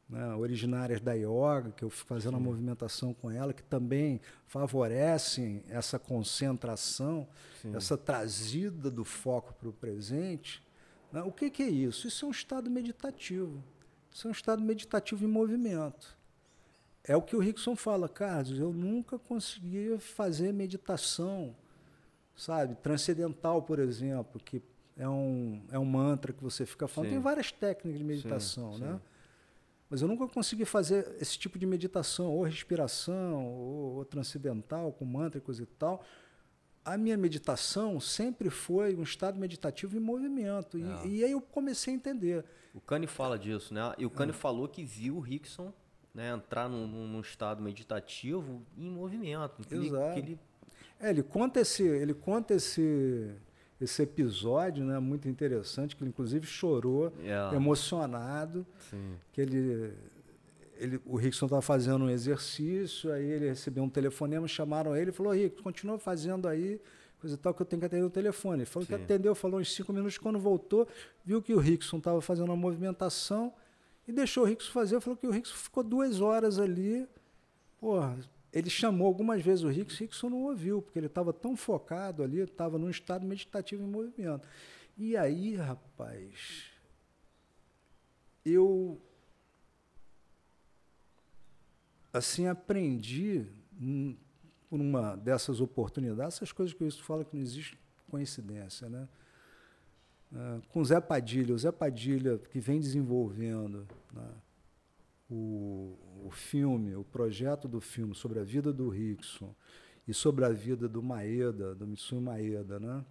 né, originárias da yoga, que eu fico fazendo a movimentação com ela, que também favorecem essa concentração, essa trazida do foco para o presente. Né? O que é isso? Isso é um estado meditativo. Isso é um estado meditativo em movimento. É o que o Rickson fala, Carlos, eu nunca conseguia fazer meditação, sabe, transcendental, por exemplo, que é um mantra que você fica falando. Tem várias técnicas de meditação, né? Mas eu nunca consegui fazer esse tipo de meditação, ou respiração, ou transcendental, com mantra e coisa e tal. A minha meditação sempre foi um estado meditativo em movimento. E aí eu comecei a entender. O Cani fala disso, né? E o Cani falou que viu o Rickson, né, entrar num estado meditativo em movimento. Exato. Ele conta esse episódio, né, muito interessante, que ele inclusive chorou, emocionado. Sim. Que o Rickson estava fazendo um exercício, aí ele recebeu um telefonema, chamaram ele e falou, Rickson, continua fazendo aí, coisa e tal, que eu tenho que atender o telefone. Ele falou que atendeu, falou uns 5 minutos, quando voltou, viu que o Rickson estava fazendo uma movimentação e deixou o Rickson fazer, falou que o Rickson ficou 2 horas ali, ele chamou algumas vezes o Rickson não ouviu, porque ele estava tão focado ali, estava num estado meditativo em movimento. E aí, rapaz, eu assim aprendi por uma dessas oportunidades, essas coisas que eu falo que não existe coincidência, né? Com o Zé Padilha que vem desenvolvendo, né, o filme, o projeto do filme sobre a vida do Rickson e sobre a vida do Maeda, do Mitsui Maeda, né?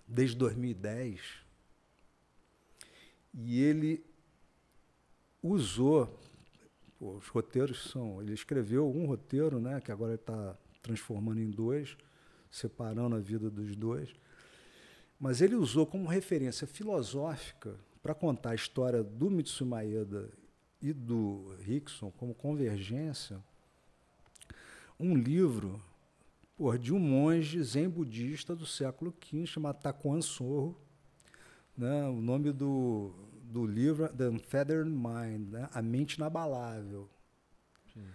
Desde 2010. E ele usou, os roteiros ele escreveu um roteiro, né, que agora ele está transformando em 2, separando a vida dos 2, mas ele usou como referência filosófica para contar a história do Mitsui Maeda e do Rickson como convergência, um livro de um monge zen budista do século XV, chamado Takuan Sorro, né? O nome do livro é The Unfettered Mind, né? A Mente Inabalável. Sim.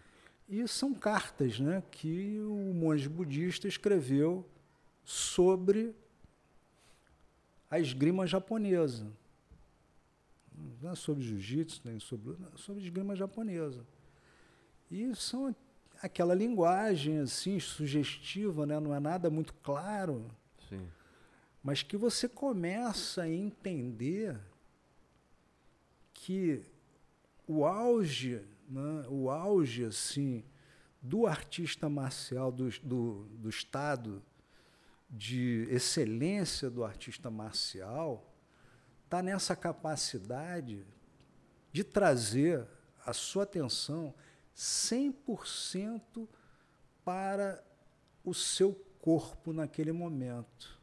E são cartas, né, que o monge budista escreveu sobre a esgrima japonesa. Não é sobre jiu-jitsu, nem sobre esgrima japonesa. E são aquela linguagem assim, sugestiva, né? Não é nada muito claro, sim, mas que você começa a entender que o auge, né? O auge assim, do artista marcial, do estado de excelência do artista marcial, está nessa capacidade de trazer a sua atenção 100% para o seu corpo naquele momento.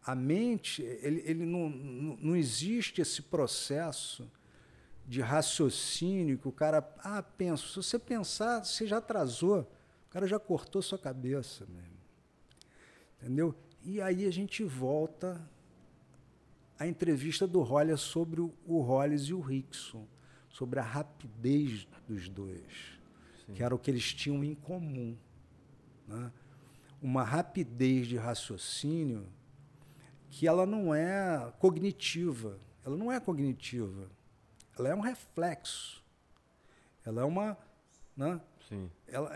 A mente, ele não existe esse processo de raciocínio que o cara, pensa. Se você pensar, você já atrasou, o cara já cortou sua cabeça mesmo. Entendeu? E aí a gente volta à entrevista do Roller sobre o Hollis e o Rickson, sobre a rapidez dos dois, sim, que era o que eles tinham em comum, né? Uma rapidez de raciocínio que ela não é cognitiva. Ela não é cognitiva. Ela é um reflexo. Ela é uma... Né? Sim. Ela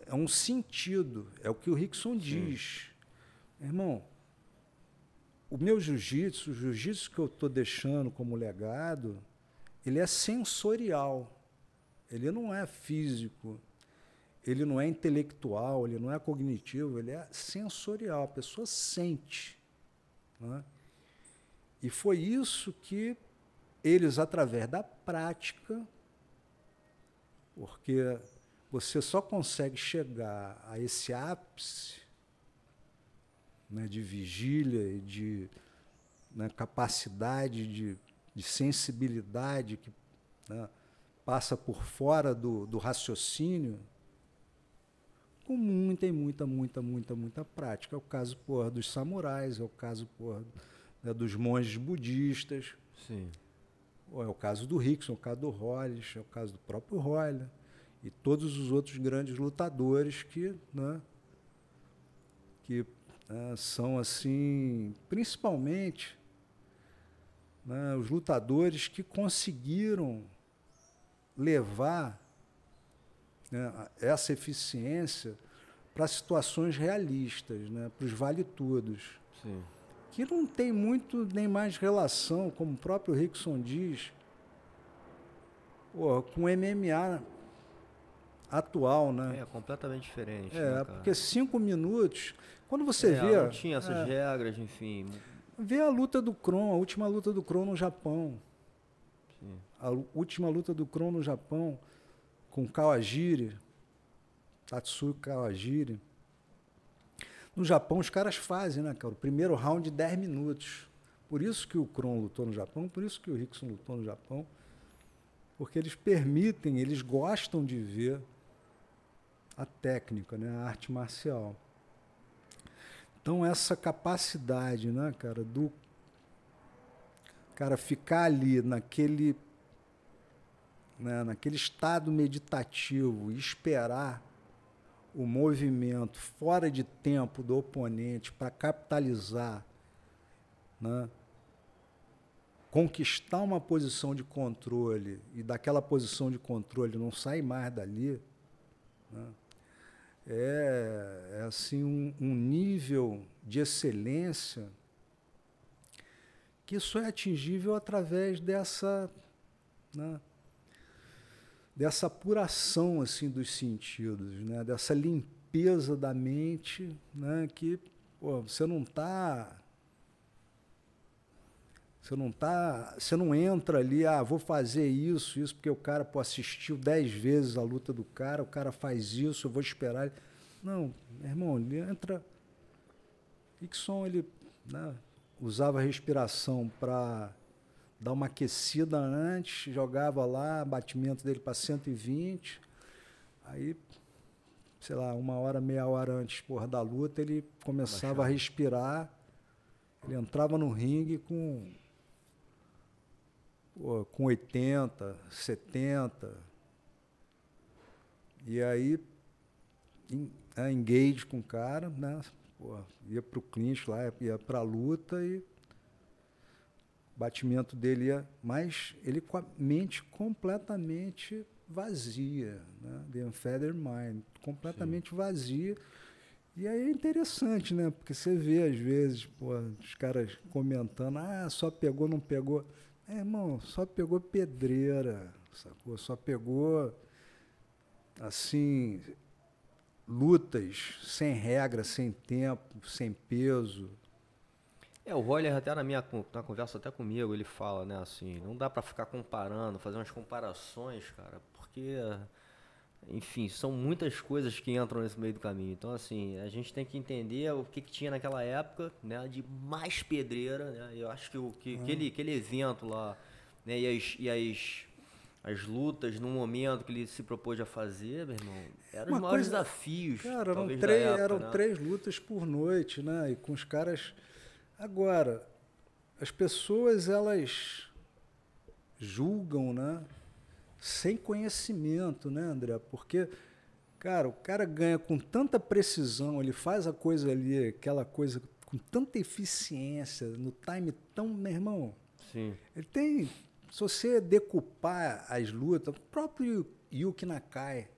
é um sentido. É o que o Rickson diz. Irmão, o meu jiu-jitsu, o jiu-jitsu que eu estou deixando como legado, ele é sensorial. Ele não é físico. Ele não é intelectual, ele não é cognitivo, ele é sensorial. A pessoa sente, né? E foi isso que eles, através da prática, porque você só consegue chegar a esse ápice, né, de vigília e de, né, capacidade de sensibilidade que, né, passa por fora do raciocínio, com muita prática. É o caso, dos samurais, é o caso, né, dos monges budistas. Sim. É o caso do Rickson, é o caso do Hollis, é o caso do próprio Roller e todos os outros grandes lutadores que, né, são assim, principalmente, né, os lutadores que conseguiram levar, né, essa eficiência para situações realistas, né, para os vale-tudos. Sim. Que não tem muito nem mais relação, como o próprio Rickson diz, com o MMA atual, né? É completamente diferente. É, né, porque 5 minutos, quando você vê... Não tinha essas regras, enfim. Vê a luta do Kron, a última luta do Kron no Japão. Sim. A última luta do Kron no Japão, com Kawajiri, Tatsuya Kawajiri. No Japão, os caras fazem, né, cara? O primeiro round, 10 minutos. Por isso que o Kron lutou no Japão, por isso que o Rickson lutou no Japão. Porque eles permitem, eles gostam de ver a técnica, né, a arte marcial. Então, essa capacidade, né, cara, do cara ficar ali naquele, né, naquele estado meditativo e esperar o movimento fora de tempo do oponente para capitalizar, né, conquistar uma posição de controle e daquela posição de controle não sai mais dali, né, é assim um nível de excelência que isso é atingível através dessa, né, dessa apuração assim dos sentidos, né, dessa limpeza da mente, né, que você não entra ali, vou fazer isso porque o cara assistiu 10 vezes a luta do cara, o cara faz isso, eu vou esperar. Não, meu irmão, ele entra... Rickson, ele, né, usava a respiração para dar uma aquecida antes, jogava lá, batimento dele para 120, aí sei lá, 1 hora, meia hora antes, porra, da luta, ele começava a respirar, ele entrava no ringue com 80, 70, e aí engage com o cara, né? Pô, ia pro clinch lá, ia pra luta e o batimento dele ia, mas ele com a mente completamente vazia, né? The Unfettered Mind, completamente vazia. E aí é interessante, né? Porque você vê, às vezes, pô, os caras comentando, só pegou, não pegou. Irmão, só pegou pedreira, sacou? Só pegou, assim, lutas sem regra, sem tempo, sem peso. O Roller até na conversa até comigo, ele fala, né, assim, não dá pra ficar comparando, fazer umas comparações, cara, porque, enfim, são muitas coisas que entram nesse meio do caminho. Então, assim, a gente tem que entender o que tinha naquela época, né, de mais pedreira, né, eu acho que aquele evento lá, né, e as lutas no momento que ele se propôs a fazer, meu irmão, eram os maiores desafios. Cara, talvez, da época, eram né? 3 lutas por noite, né? E com os caras. Agora, as pessoas, elas julgam, né? Sem conhecimento, né, André? Porque, cara, o cara ganha com tanta precisão, ele faz a coisa ali, aquela coisa com tanta eficiência, no time tão, meu irmão. Sim. Ele tem, se você decupar as lutas, o próprio Yuki Nakai,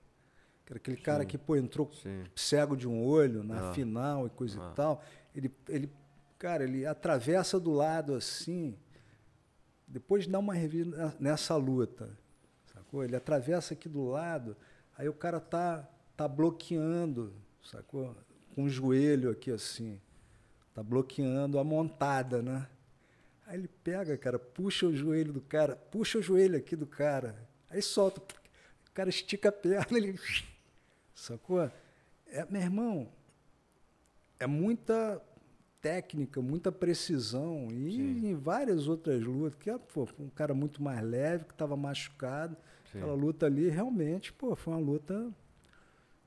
que era aquele cara que, pô, entrou cego de um olho na final e coisa e tal, cara, ele atravessa do lado assim, depois de dar uma revista nessa luta, sacou? Ele atravessa aqui do lado, aí o cara tá bloqueando, sacou? Com o joelho aqui assim, tá bloqueando a montada, né? Aí ele pega, cara, puxa o joelho do cara, puxa o joelho aqui do cara, aí solta, o cara estica a perna, ele... Sacou? Meu irmão, é muita técnica, muita precisão, e em várias outras lutas, que pô, um cara muito mais leve, que estava machucado, aquela luta ali realmente, pô, foi uma luta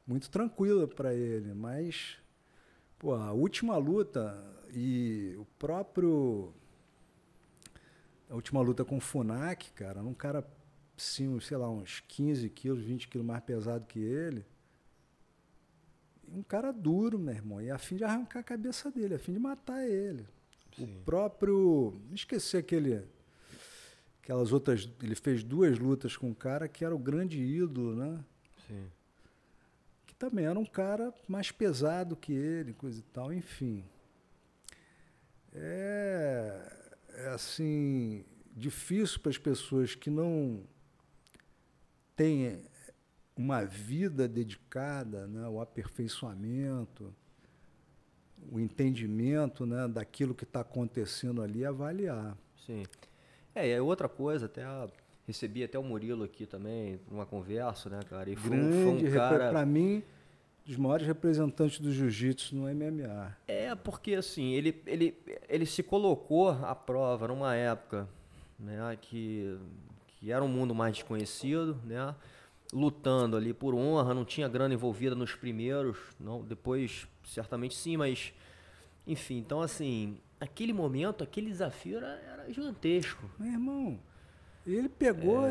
muito tranquila para ele, mas, pô, a última luta e o próprio... A última luta com o Funak, cara, um cara, assim, sei lá, uns 15 quilos, 20 quilos mais pesado que ele, um cara duro, meu irmão, e a fim de arrancar a cabeça dele, a fim de matar ele. Sim. O próprio... Não esqueci aquelas outras... Ele fez 2 lutas com um cara que era o grande ídolo, né? Sim. Que também era um cara mais pesado que ele, coisa e tal, enfim. É assim, difícil para as pessoas que não têm uma vida dedicada, né, o aperfeiçoamento, o entendimento, né, daquilo que está acontecendo ali, avaliar. Sim. É outra coisa, recebi até o Murilo aqui também, numa conversa, né, cara? E foi um cara... Para mim, dos maiores representantes do jiu-jitsu no MMA. Porque assim, ele se colocou à prova numa época, né, que era um mundo mais desconhecido, né? Lutando ali por honra, não tinha grana envolvida nos primeiros, não, depois certamente sim, mas enfim, então assim, aquele momento, aquele desafio era gigantesco. Meu irmão, ele pegou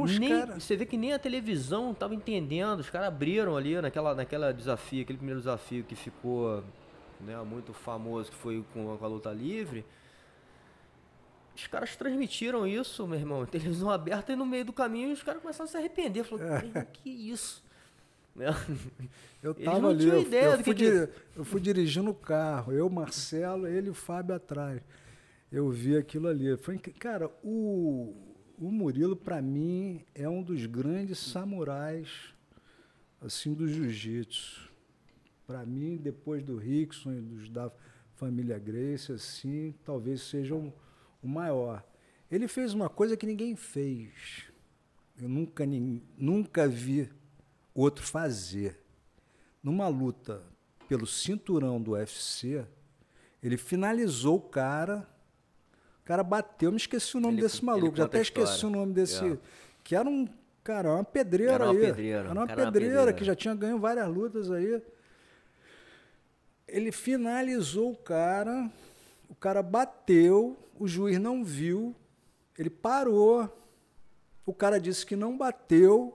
uns caras... Você vê que nem a televisão estava entendendo, os caras abriram ali naquela desafio, aquele primeiro desafio que ficou, né, muito famoso, que foi com a luta livre. Os caras transmitiram isso, meu irmão, televisão aberta, e no meio do caminho os caras começaram a se arrepender. Falaram, que isso? Eu tava ali, eu fui dirigindo o carro, eu, Marcelo, ele e o Fábio atrás. Eu vi aquilo ali. Cara, o Murilo, para mim, é um dos grandes samurais assim, do jiu-jitsu. Para mim, depois do Rickson e dos da família Gracie, assim, talvez seja o maior. Ele fez uma coisa que ninguém fez. Eu nunca vi outro fazer. Numa luta pelo cinturão do UFC, ele finalizou o cara bateu, me esqueci o nome desse maluco, já até esqueci o nome desse, que era um cara, uma pedreira Era uma aí. pedreira. Era uma Cara, era uma pedreira pedreira. que já tinha ganho várias lutas aí. Ele finalizou o cara bateu, o juiz não viu, ele parou, o cara disse que não bateu.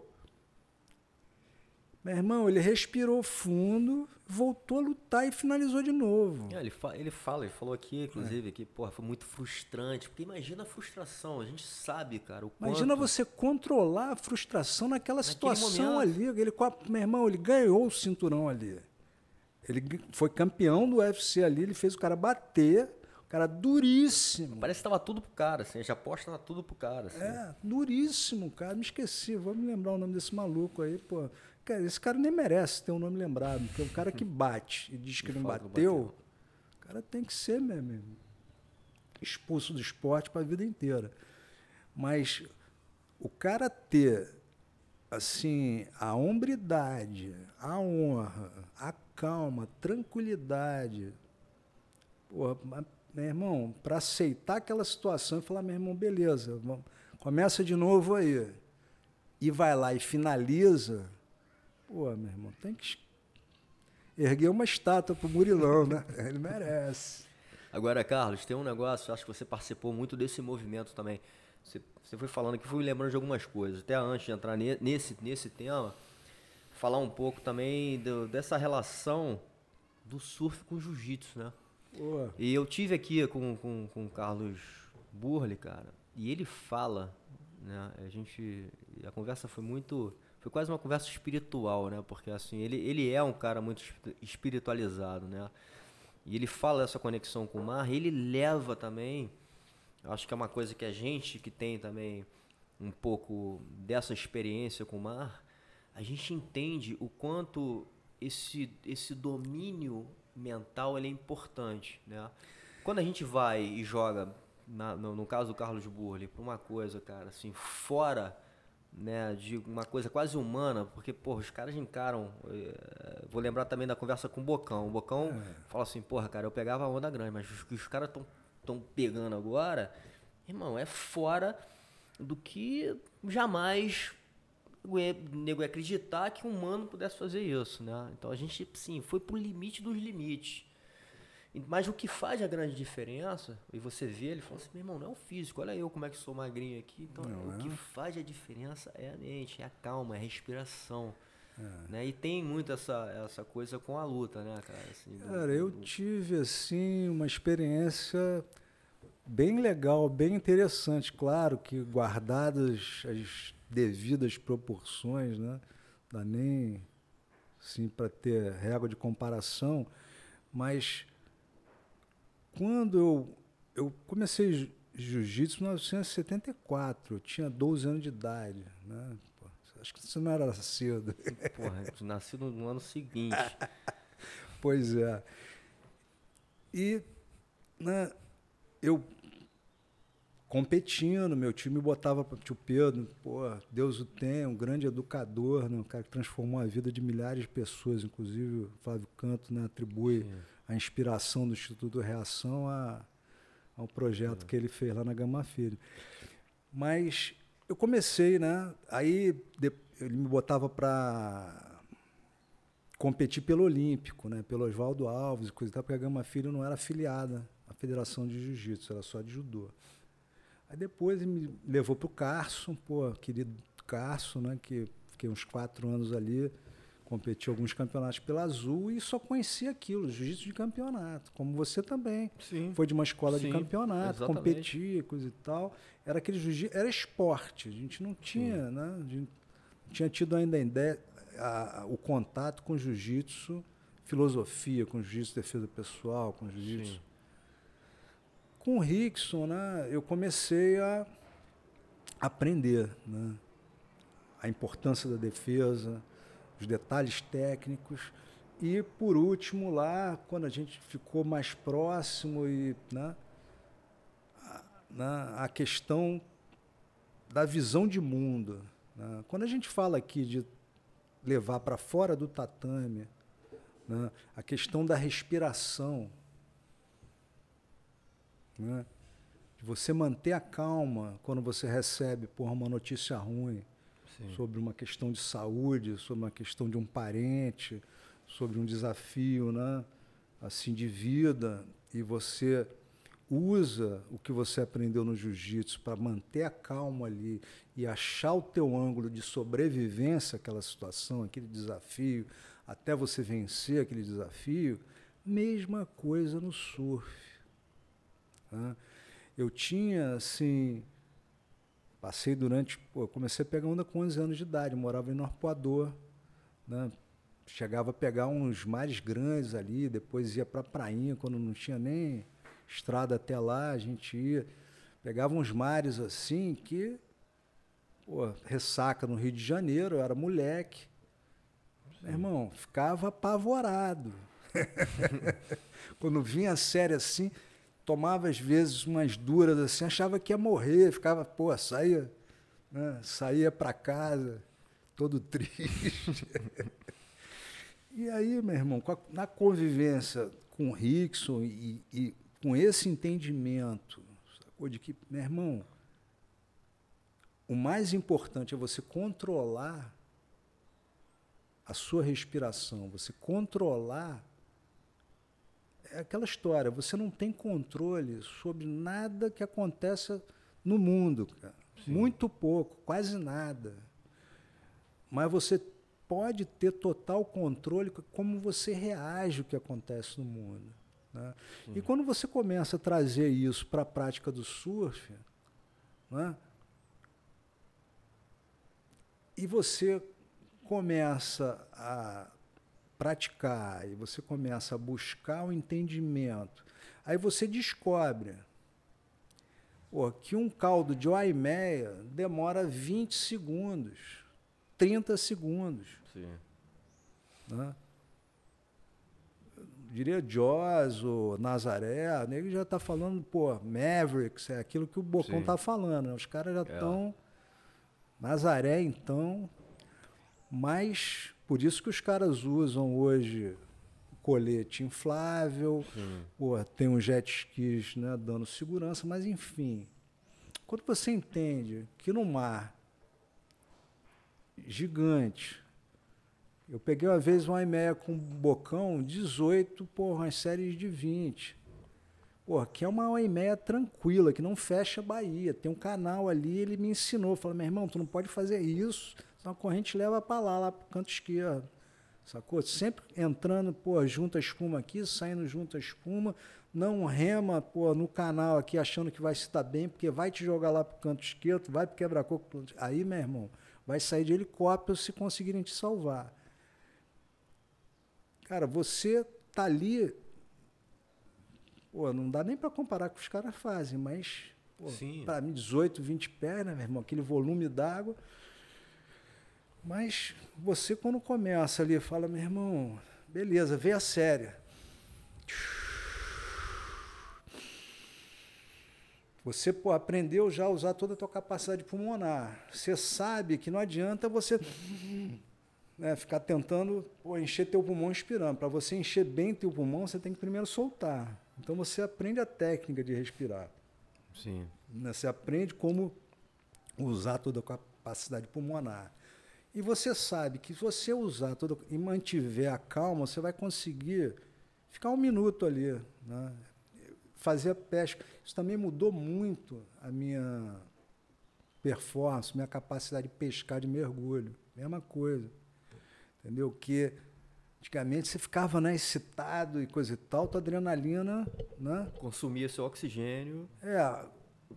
Meu irmão, ele respirou fundo, voltou a lutar e finalizou de novo. Ele falou aqui, inclusive, que porra, foi muito frustrante. Porque imagina a frustração, a gente sabe, cara, o Imagina quanto... você controlar a frustração naquela situação momento. ali. Meu irmão, ele ganhou o cinturão ali. Ele foi campeão do UFC ali, ele fez o cara bater, o cara duríssimo. Parece que tava tudo pro cara, assim, já aposta tava tudo pro cara. Assim. Duríssimo, cara. Me esqueci, vou me lembrar o nome desse maluco aí, pô. Cara, esse cara nem merece ter um nome lembrado, porque o cara que bate e diz que não bateu, o cara tem que ser mesmo expulso do esporte para a vida inteira. Mas o cara ter assim a hombridade, a honra, a calma, a tranquilidade, porra, meu irmão, para aceitar aquela situação e falar, meu irmão, beleza, começa de novo aí, e vai lá e finaliza. Pô, meu irmão, tem que erguer uma estátua pro Murilão, né? Ele merece. Agora, Carlos, tem um negócio, acho que você participou muito desse movimento também. Você foi falando que fui lembrando de algumas coisas. Até antes de entrar nesse tema, falar um pouco também dessa relação do surf com o jiu-jitsu, né? Pô. E eu tive aqui com o Carlos Burle, cara, e ele fala, né? A conversa foi quase uma conversa espiritual, né? Porque assim, ele é um cara muito espiritualizado, né? E ele fala dessa conexão com o mar, e ele leva também, acho que é uma coisa que a gente que tem também um pouco dessa experiência com o mar, a gente entende o quanto esse domínio mental ele é importante, né? Quando a gente vai e joga, no caso do Carlos Burle, para uma coisa, cara, assim, fora, né, de uma coisa quase humana, porque, porra, os caras encaram, vou lembrar também da conversa com o Bocão fala assim, porra, cara, eu pegava a onda grande, mas os caras estão pegando agora, irmão, é fora do que jamais o nego ia acreditar que um humano pudesse fazer isso, né? Então a gente, sim, foi pro limite dos limites. Mas o que faz a grande diferença, e você vê, ele fala assim, meu irmão, não é o físico, olha eu como é que sou magrinho aqui, então o que faz a diferença é a mente, é a calma, é a respiração, né? E tem muito essa coisa com a luta, né, cara? Assim, cara, eu tive, assim, uma experiência bem legal, bem interessante, claro que guardadas as devidas proporções, né? Não dá nem, assim, para ter régua de comparação, mas... Quando eu comecei jiu-jitsu em 1974, eu tinha 12 anos de idade, né? Pô, acho que você não era nascido. Porra, eu nasci no ano seguinte. Pois é. E, né, eu competindo, meu time botava para o tio Pedro, pô, Deus o tenha, um grande educador, né? Um cara que transformou a vida de milhares de pessoas, inclusive o Flávio Canto, né, atribui a inspiração do Instituto Reação ao projeto que ele fez lá na Gama Filho. Mas eu comecei, né? Aí ele me botava para competir pelo Olímpico, né? Pelo Oswaldo Alves e coisa e tal, porque a Gama Filho não era afiliada à Federação de Jiu-Jitsu, era só de judô. Aí depois ele me levou para o Carson, pô, querido Carson, né? Que fiquei uns 4 anos ali, competi alguns campeonatos pela Azul e só conhecia aquilo, jiu-jitsu de campeonato, como você também. Sim. Foi de uma escola de campeonato, exatamente. competia, coisa e tal. Era aquele jiu-jitsu, era esporte, a gente não tinha, né? A gente não tinha tido ainda o contato com jiu-jitsu, filosofia, com jiu-jitsu defesa pessoal, com jiu-jitsu. Com o Rickson, né, eu comecei a aprender, né, a importância da defesa, os detalhes técnicos e, por último, lá, quando a gente ficou mais próximo, e, né, a questão da visão de mundo. Né? Quando a gente fala aqui de levar para fora do tatame, né, a questão da respiração, né, de você manter a calma quando você recebe uma notícia ruim, Sim. sobre uma questão de saúde, sobre uma questão de um parente, sobre um desafio, né, assim, de vida, e você usa o que você aprendeu no jiu-jitsu para manter a calma ali e achar o teu ângulo de sobrevivência àquela situação, aquele desafio, até você vencer aquele desafio, mesma coisa no surf. Né? Eu tinha, assim, passei durante, comecei a pegar onda com 11 anos de idade, morava em Arpoador, né? Chegava a pegar uns mares grandes ali, depois ia para a prainha, quando não tinha nem estrada até lá, a gente ia, pegava uns mares assim que, ressaca no Rio de Janeiro, eu era moleque, meu irmão, ficava apavorado. Quando vinha a série assim, tomava às vezes umas duras assim, achava que ia morrer, ficava, saía, né, saía para casa, todo triste. E aí, meu irmão, na convivência com o Rickson e com esse entendimento, sacou, de que, meu irmão, o mais importante é você controlar a sua respiração, você controlar. É aquela história, você não tem controle sobre nada que aconteça no mundo, cara. Muito pouco, quase nada. Mas você pode ter total controle como você reage ao que acontece no mundo. Né? E quando você começa a trazer isso para a prática do surf, né? E você começa a praticar, e você começa a buscar o entendimento, aí você descobre que um caldo de oimeia demora 20 segundos, 30 segundos. Sim. Né? Eu diria Jaws ou Nazaré, ele já está falando, Mavericks, é aquilo que o Bocão está falando, né? Os caras já estão... Nazaré, então... Mas, por isso que os caras usam hoje colete inflável, tem um jet skis, né, dando segurança, mas enfim. Quando você entende que no mar gigante, eu peguei uma vez uma EMEA com um bocão, 18, umas séries de 20. Que é uma EMEA tranquila, que não fecha a Bahia. Tem um canal ali, ele me ensinou. Falei, meu irmão, tu não pode fazer isso, senão a corrente leva para lá para o canto esquerdo. Sacou? Sempre entrando, junto a espuma aqui, saindo junto a espuma, não rema, no canal aqui achando que vai se dar bem, porque vai te jogar lá para o canto esquerdo, vai para quebra-coco. Aí, meu irmão, vai sair de helicóptero se conseguirem te salvar. Cara, você tá ali, não dá nem para comparar com o que os caras fazem, mas, para mim, 18, 20 pés, né, meu irmão, aquele volume d'água. Mas você, quando começa ali, fala, meu irmão, beleza, vê a séria. Você aprendeu já a usar toda a tua capacidade pulmonar. Você sabe que não adianta você ficar tentando encher teu pulmão inspirando. Para você encher bem teu pulmão, você tem que primeiro soltar. Então você aprende a técnica de respirar. Sim. Você aprende como usar toda a capacidade pulmonar. E você sabe que se você usar e mantiver a calma, você vai conseguir ficar um minuto ali, né? Fazer a pesca. Isso também mudou muito a minha performance, minha capacidade de pescar de mergulho. Mesma coisa. Entendeu? Que antigamente você ficava, né, excitado e coisa e tal, tua adrenalina, né? Consumia seu oxigênio.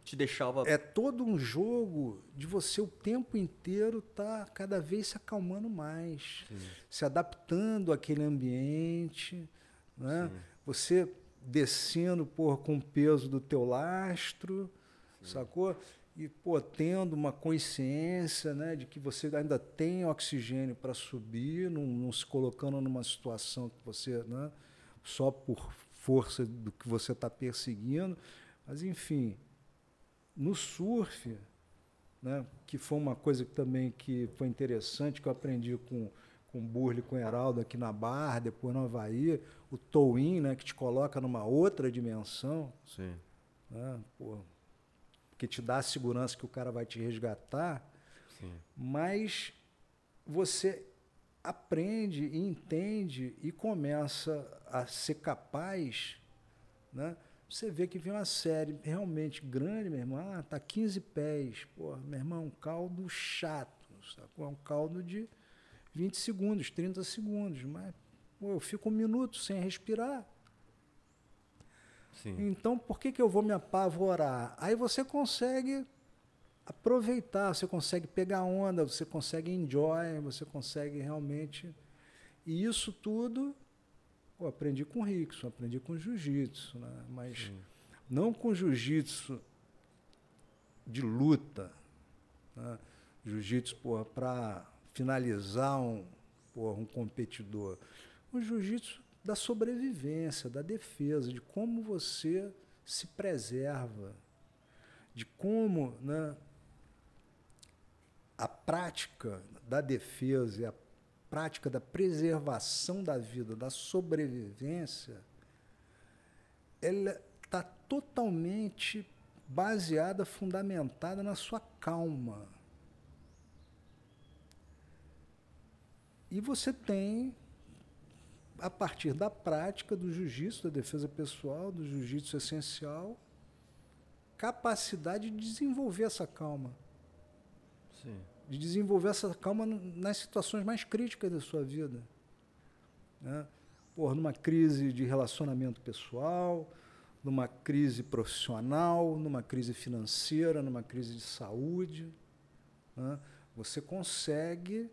Te deixava... É todo um jogo de você o tempo inteiro tá cada vez se acalmando mais, se adaptando àquele ambiente, né? Você descendo com o peso do teu lastro, sacou? E tendo uma consciência, né, de que você ainda tem oxigênio para subir, não se colocando numa situação que você, né, só por força do que você está perseguindo, mas enfim. No surf, né, que foi uma coisa que foi interessante, que eu aprendi com o Burley, com o Heraldo aqui na Barra, depois no Havaí, o tow-in, né, que te coloca numa outra dimensão, né, que te dá a segurança que o cara vai te resgatar. Sim. Mas você aprende e entende e começa a ser capaz, né? Você vê que vem uma série realmente grande, meu irmão, tá 15 pés, pô, meu irmão, um caldo chato, sacou? É um caldo de 20 segundos, 30 segundos, mas pô, eu fico 1 minuto sem respirar. Sim. Então, por que eu vou me apavorar? Aí você consegue aproveitar, você consegue pegar onda, você consegue enjoy, você consegue realmente... E isso tudo, eu aprendi com o Rickson, aprendi com o jiu-jitsu, né? Mas Sim. não com jiu-jitsu de luta, né? Jiu-jitsu para finalizar um competidor. O jiu-jitsu da sobrevivência, da defesa, de como você se preserva, de como, né, a prática da defesa e a prática da preservação da vida, da sobrevivência, ela está totalmente baseada, fundamentada na sua calma. E você tem, a partir da prática do jiu-jitsu, da defesa pessoal, do jiu-jitsu essencial, capacidade de desenvolver essa calma. Sim. De desenvolver essa calma nas situações mais críticas da sua vida. Né? Numa crise de relacionamento pessoal, numa crise profissional, numa crise financeira, numa crise de saúde. Né? Você consegue...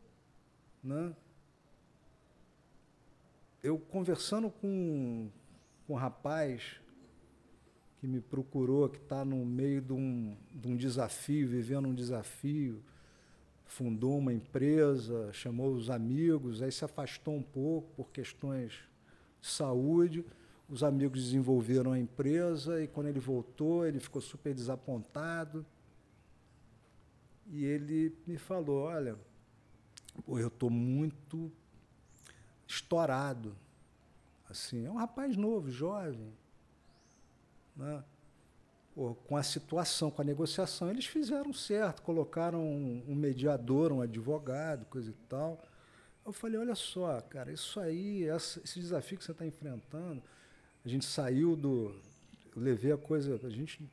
Né? Eu conversando com um rapaz que me procurou, que está no meio de um desafio, vivendo um desafio, fundou uma empresa, chamou os amigos, aí se afastou um pouco por questões de saúde, os amigos desenvolveram a empresa e quando ele voltou, ele ficou super desapontado e ele me falou, olha, pô, eu estou muito estourado, assim, é um rapaz novo, jovem, né? Pô, com a situação, com a negociação, eles fizeram certo, colocaram um mediador, um advogado, coisa e tal. Eu falei, olha só, cara, isso aí, esse desafio que você está enfrentando, a gente saiu eu levei a coisa, a gente,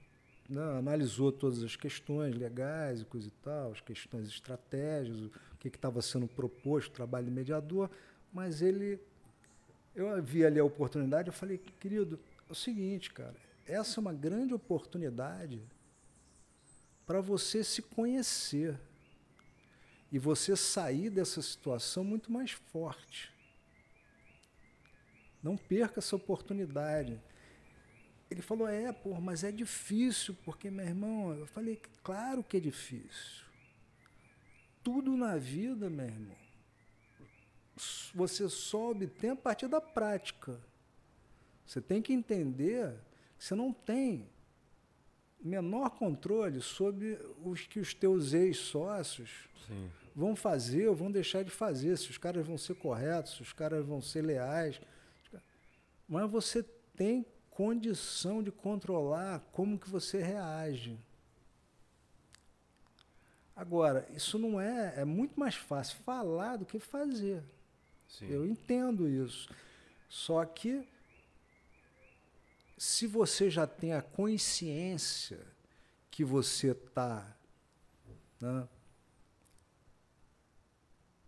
né, analisou todas as questões legais e coisa e tal, as questões estratégicas, o que estava sendo proposto, o trabalho de mediador, mas eu vi ali a oportunidade, eu falei, querido, é o seguinte, cara, essa é uma grande oportunidade para você se conhecer e você sair dessa situação muito mais forte. Não perca essa oportunidade. Ele falou, mas é difícil, porque, meu irmão, eu falei, claro que é difícil. Tudo na vida, meu irmão, você só obtém a partir da prática. Você tem que entender que você não tem menor controle sobre os que os teus ex-sócios vão fazer ou vão deixar de fazer, se os caras vão ser corretos, se os caras vão ser leais. Mas você tem condição de controlar como que você reage. Agora, isso não é muito mais fácil falar do que fazer. Sim. Eu entendo isso. Só que se você já tem a consciência que você está, né,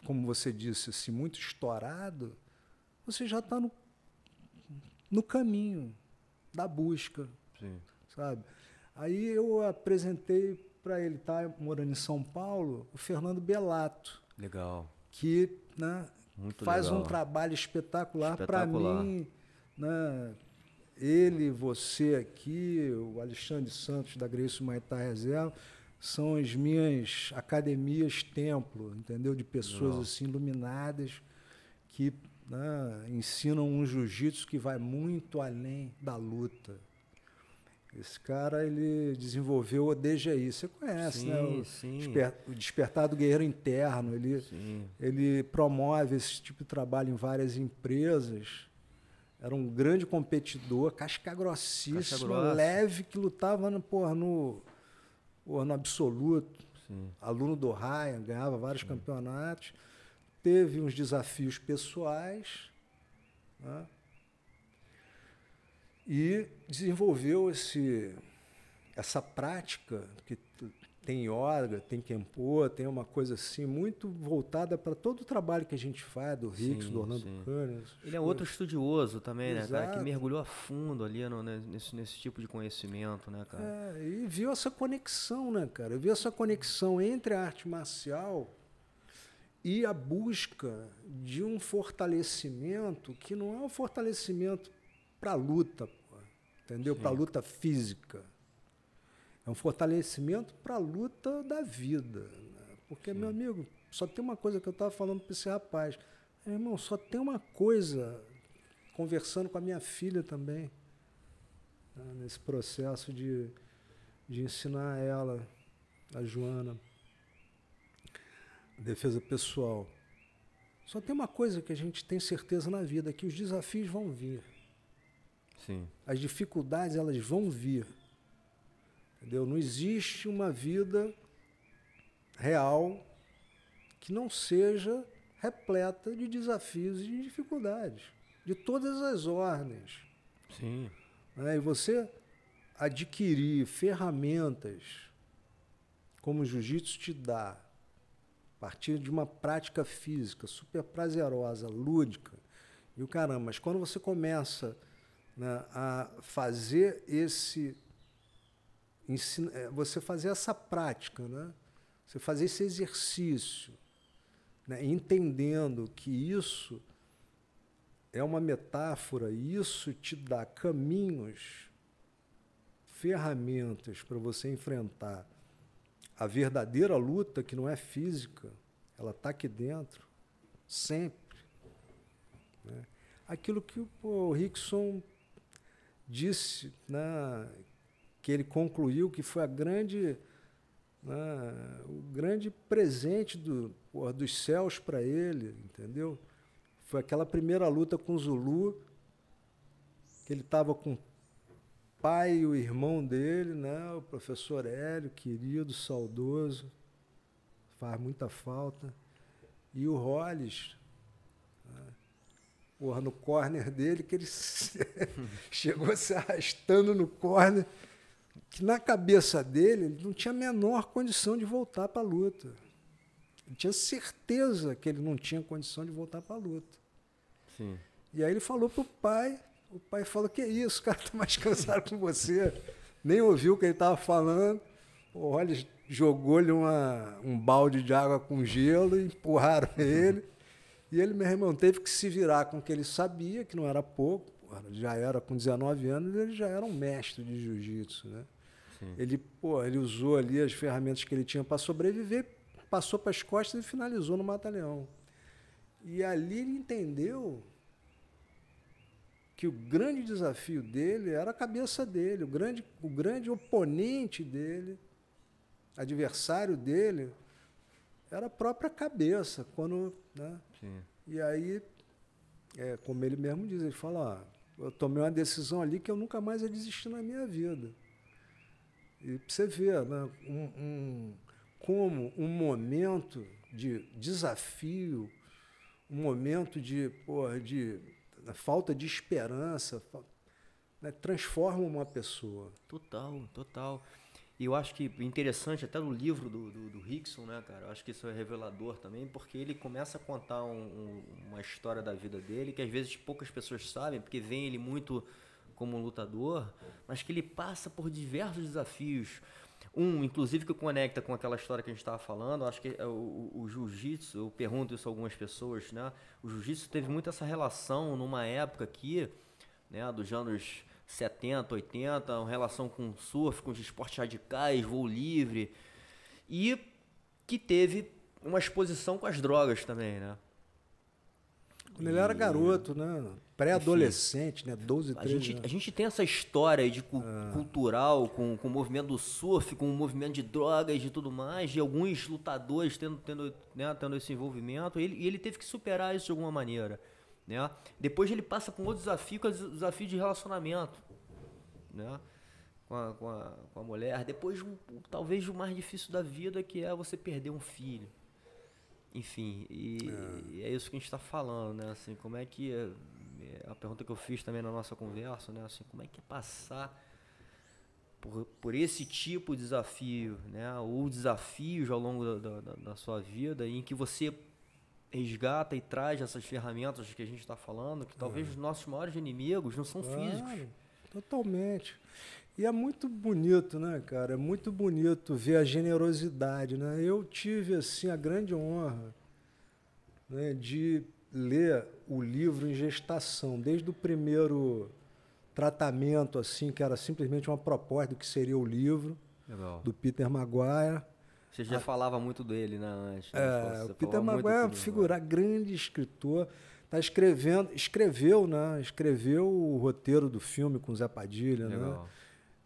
como você disse, assim, muito estourado, você já está no caminho da busca. Sim. Sabe? Aí eu apresentei para ele, tá morando em São Paulo, o Fernando Belato. Legal. Que, né, faz legal. Um trabalho espetacular para mim, né? Ele, você aqui, o Alexandre Santos da Gracie Muay Thai Reserva, são as minhas academias templo, entendeu? De pessoas assim iluminadas que, né, ensinam um jiu-jitsu que vai muito além da luta. Esse cara, ele desenvolveu o DGI, você conhece, sim, né? Sim. O Despertar do Guerreiro Interno, ele promove esse tipo de trabalho em várias empresas. Era um grande competidor, casca grossíssima, leve, que lutava no absoluto. aluno do Ryan, ganhava vários campeonatos, teve uns desafios pessoais, né? E desenvolveu essa prática que tem yoga, tem Kempo, tem uma coisa assim muito voltada para todo o trabalho que a gente faz, do Rickson, do Orlando Cunha. Ele é outro estudioso também, Exato. né, cara? Que mergulhou a fundo ali nesse tipo de conhecimento, né, cara? E viu essa conexão, né, cara? Viu essa conexão entre a arte marcial e a busca de um fortalecimento que não é um fortalecimento para luta, pô, entendeu? Para luta física. É um fortalecimento para a luta da vida. Né? Porque, meu amigo, só tem uma coisa que eu estava falando para esse rapaz. Irmão, só tem uma coisa, conversando com a minha filha também, né? Nesse processo de ensinar ela, a Joana, defesa pessoal. Só tem uma coisa que a gente tem certeza na vida, que os desafios vão vir. Sim. As dificuldades, elas vão vir. Entendeu? Não existe uma vida real que não seja repleta de desafios e de dificuldades, de todas as ordens. Sim. E você adquirir ferramentas como o jiu-jitsu te dá, a partir de uma prática física super prazerosa, lúdica, e o caramba, mas quando você começa, né, a fazer você fazer essa prática, né? Você fazer esse exercício, né? Entendendo que isso é uma metáfora, e isso te dá caminhos, ferramentas para você enfrentar a verdadeira luta, que não é física, ela está aqui dentro, sempre. Né? Aquilo que o Rickson disse, né, que ele concluiu que foi o grande presente dos céus para ele, entendeu? Foi aquela primeira luta com o Zulu, que ele estava com o pai e o irmão dele, né? O professor Hélio, querido, saudoso, faz muita falta, e o Hollis, né? No corner dele, que ele chegou se arrastando no corner, que na cabeça dele ele não tinha a menor condição de voltar para a luta. Ele tinha certeza que ele não tinha condição de voltar para a luta. Sim. E aí ele falou para o pai falou, que isso, o cara está mais cansado que você. Nem ouviu o que ele estava falando. Olha, jogou-lhe um balde de água com gelo e empurraram ele. E ele, meu irmão, teve que se virar com o que ele sabia, que não era pouco. Já era, com 19 anos, ele já era um mestre de jiu-jitsu, né? Ele usou ali as ferramentas que ele tinha para sobreviver, passou para as costas e finalizou no Mata-Leão. E ali ele entendeu que o grande desafio dele era a cabeça dele, o grande oponente dele, adversário dele, era a própria cabeça. Né? E aí, como ele mesmo diz, ele fala, eu tomei uma decisão ali que eu nunca mais ia desistir na minha vida. E você vê, né, como um momento de desafio, um momento de falta de esperança, né, transforma uma pessoa. Total. E eu acho que interessante, até no livro do Rickson, né, cara? Eu acho que isso é revelador também, porque ele começa a contar uma história da vida dele, que às vezes poucas pessoas sabem, porque veem ele muito como um lutador, mas que ele passa por diversos desafios. Inclusive, que conecta com aquela história que a gente estava falando, acho que o jiu-jitsu, eu pergunto isso a algumas pessoas, né? O jiu-jitsu teve muito essa relação numa época aqui, né, dos anos 70, 80, uma relação com surf, com os esportes radicais, voo livre, e que teve uma exposição com as drogas também, né? Quando ele era garoto, né? Pré-adolescente, né? 12, 13 anos. A gente tem essa história de cultural com o movimento do surf, com o movimento de drogas e tudo mais, de alguns lutadores tendo esse envolvimento, e ele teve que superar isso de alguma maneira. Né? Depois ele passa por um outro desafio, que é o desafio de relacionamento. Né? com a mulher, depois talvez o mais difícil da vida, que é você perder um filho. Enfim, e é isso que a gente está falando, né? Assim, como é que... A pergunta que eu fiz também na nossa conversa, né? Assim, como é que é passar por esse tipo de desafio, né? Ou desafios ao longo da sua vida, em que você resgata e traz essas ferramentas que a gente está falando, que talvez os nossos maiores inimigos não são físicos. Totalmente. E é muito bonito, né, cara? É muito bonito ver a generosidade, né? Eu tive, assim, a grande honra, né, de ler o livro em gestação, desde o primeiro tratamento, assim, que era simplesmente uma proposta do que seria o livro. Legal. Do Peter Maguire. Você já falava muito dele, né, antes. Né? O Peter Maguire é uma figura, grande escritor. Tá escreveu o roteiro do filme com o Zé Padilha. Legal. Né?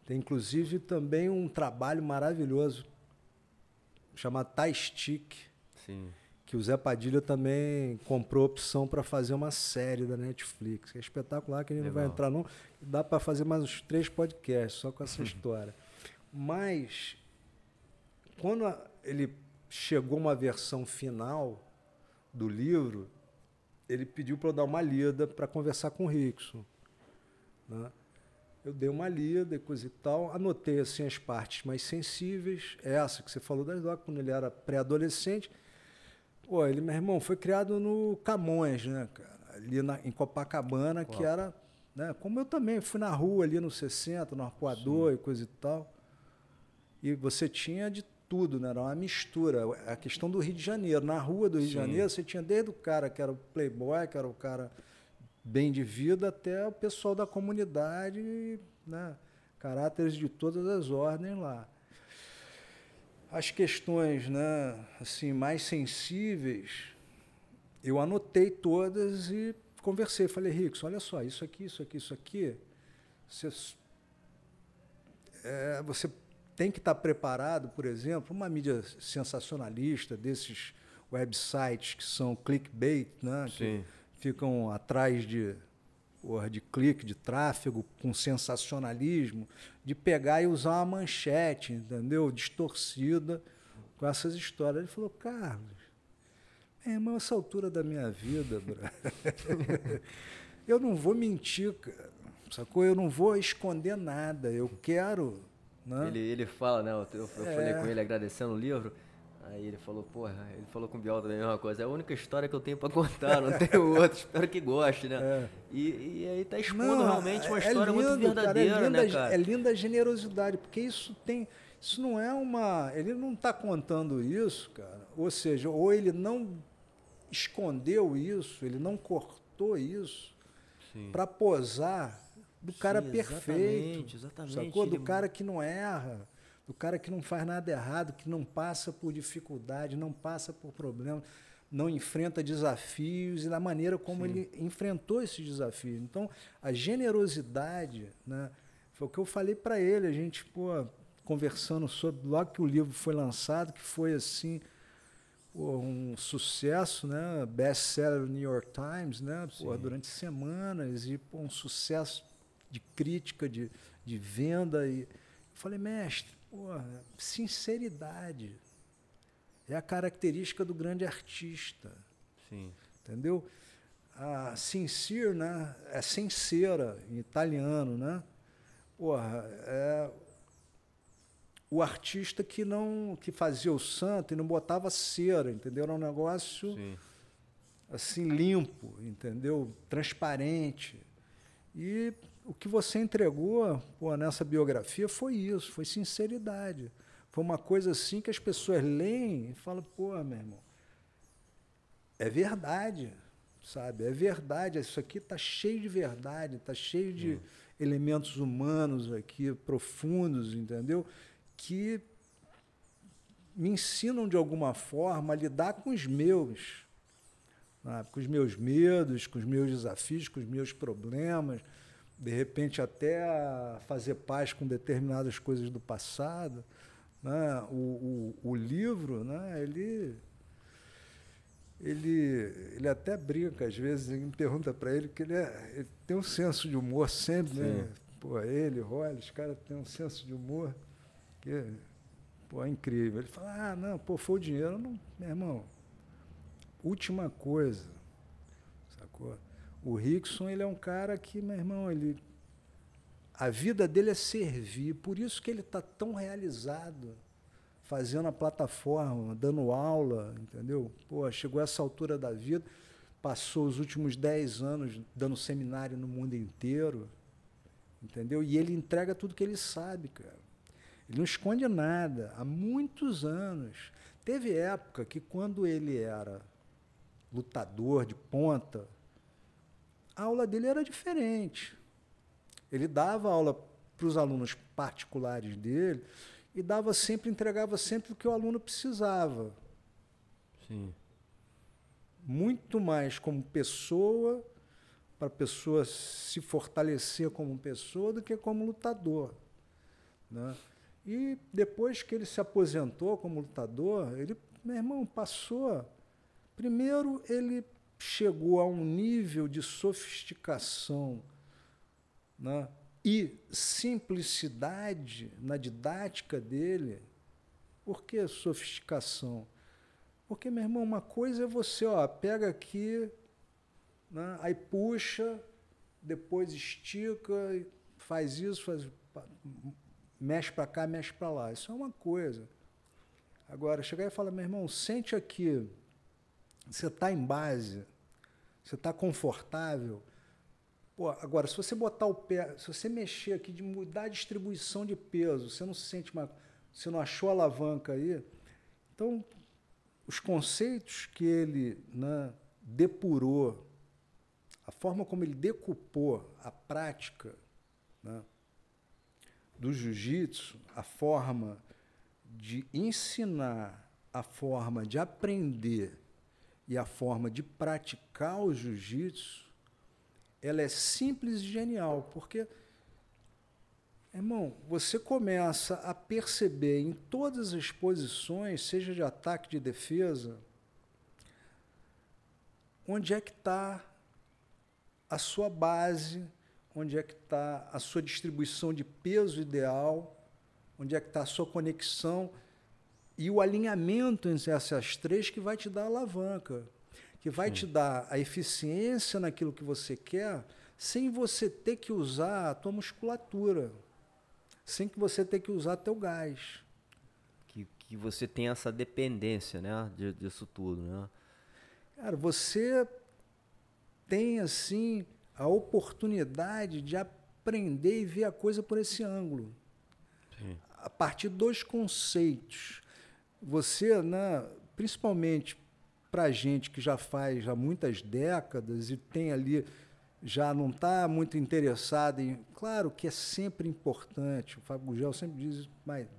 Tem, inclusive, também um trabalho maravilhoso chamado Tie Stick. Sim. Que o Zé Padilha também comprou opção para fazer uma série da Netflix. Que é espetacular, que a gente não vai entrar não. Dá para fazer mais uns 3 podcasts só com essa história. Mas, quando ele chegou uma versão final do livro, ele pediu para eu dar uma lida para conversar com o Rickson. Né? Eu dei uma lida e coisa e tal, anotei assim, as partes mais sensíveis, essa que você falou das drogas, quando ele era pré-adolescente. Pô, ele, meu irmão, foi criado no Camões, né, cara? Ali em Copacabana, que era... Né, como eu também fui na rua ali no 60, no Arpoador e coisa e tal. E você tinha de tudo, né? Era uma mistura. A questão do Rio de Janeiro. Na rua do Rio de Janeiro, você tinha desde o cara que era o playboy, que era o cara bem de vida, até o pessoal da comunidade, né? Caráteres de todas as ordens lá. As questões, né, assim, mais sensíveis, eu anotei todas e conversei. Falei, Rickson, olha só, isso aqui, você tem que estar preparado, por exemplo, uma mídia sensacionalista desses websites que são clickbait, né, que ficam atrás de clique, de tráfego, com sensacionalismo, de pegar e usar uma manchete, entendeu? Distorcida com essas histórias. Ele falou, Carlos, irmão, essa altura da minha vida, eu não vou mentir, cara, sacou? Eu não vou esconder nada, eu quero... Né? Ele fala, né? Eu falei com ele agradecendo o livro. Aí ele falou, ele falou com o Biel também a mesma coisa. É a única história que eu tenho para contar, não tenho outra. Espero que goste, né? E aí tá expondo realmente uma história muito verdadeira, cara, né, cara? É linda a generosidade, porque isso não é uma... Ele não está contando isso, cara. Ou seja, ou ele não escondeu isso, ele não cortou isso para posar do cara perfeito. Exatamente. Sacou? Do cara que não erra. Do cara que não faz nada errado, que não passa por dificuldade, não passa por problemas, não enfrenta desafios e da maneira como ele enfrentou esses desafios. Então, a generosidade, né, foi o que eu falei para ele, a gente, conversando sobre, logo que o livro foi lançado, que foi assim, um sucesso, né, best-seller do New York Times, né, durante semanas, e um sucesso de crítica, de venda. E eu falei, mestre, sinceridade é a característica do grande artista. Entendeu? A sincere, né, é sincera em italiano, né? É o artista que fazia o santo e não botava cera, entendeu? Era um negócio assim limpo, entendeu? Transparente. E o que você entregou nessa biografia foi isso, foi sinceridade. Foi uma coisa assim que as pessoas leem e falam, meu irmão, é verdade, sabe? É verdade, isso aqui está cheio de verdade, está cheio de elementos humanos aqui, profundos, entendeu? Que me ensinam, de alguma forma, a lidar com os meus, sabe? Com os meus medos, com os meus desafios, com os meus problemas, de repente até a fazer paz com determinadas coisas do passado, né? O livro, né? Ele até brinca, às vezes, me pergunta para ele que ele tem um senso de humor sempre, né? Pô, ele, Rolly, os caras têm um senso de humor que, pô, é incrível. Ele fala, não, pô, foi o dinheiro. Não, meu irmão, última coisa, sacou? O Rickson, ele é um cara que, meu irmão, a vida dele é servir, por isso que ele está tão realizado, fazendo a plataforma, dando aula, entendeu? Pô, chegou a essa altura da vida, passou os últimos 10 anos dando seminário no mundo inteiro, entendeu? E ele entrega tudo que ele sabe, cara. Ele não esconde nada, há muitos anos. Teve época que quando ele era lutador de ponta, a aula dele era diferente. Ele dava aula para os alunos particulares dele e entregava sempre o que o aluno precisava. Sim. Muito mais como pessoa, para a pessoa se fortalecer como pessoa do que como lutador, né? E depois que ele se aposentou como lutador, ele, meu irmão, passou... Primeiro, ele chegou a um nível de sofisticação, né, e simplicidade na didática dele. Por que sofisticação? Porque, meu irmão, uma coisa é você, pega aqui, né, aí puxa, depois estica, faz isso, mexe para cá, mexe para lá. Isso é uma coisa. Agora, chegar e falar, meu irmão, sente aqui, você está em base, você está confortável. Pô, agora, se você botar o pé, se você mexer aqui, de mudar a distribuição de peso, você não se sente você não achou a alavanca aí. Então, os conceitos que ele, né, depurou, a forma como ele decupou a prática, né, do jiu-jitsu, a forma de ensinar, a forma de aprender e a forma de praticar o jiu-jitsu, ela é simples e genial, porque, irmão, você começa a perceber em todas as posições, seja de ataque, de defesa, onde é que está a sua base, onde é que está a sua distribuição de peso ideal, onde é que está a sua conexão e o alinhamento entre essas três que vai te dar a alavanca, que vai te dar a eficiência naquilo que você quer, sem você ter que usar a tua musculatura, sem que você ter que usar teu gás. Que você tem essa dependência, né, disso tudo, né? Cara, você tem, assim, a oportunidade de aprender e ver a coisa por esse ângulo. Sim. A partir dos conceitos. Você, né, principalmente para gente que já faz há muitas décadas e tem ali, já não está muito interessado em... Claro que é sempre importante, o Fábio Gurgel sempre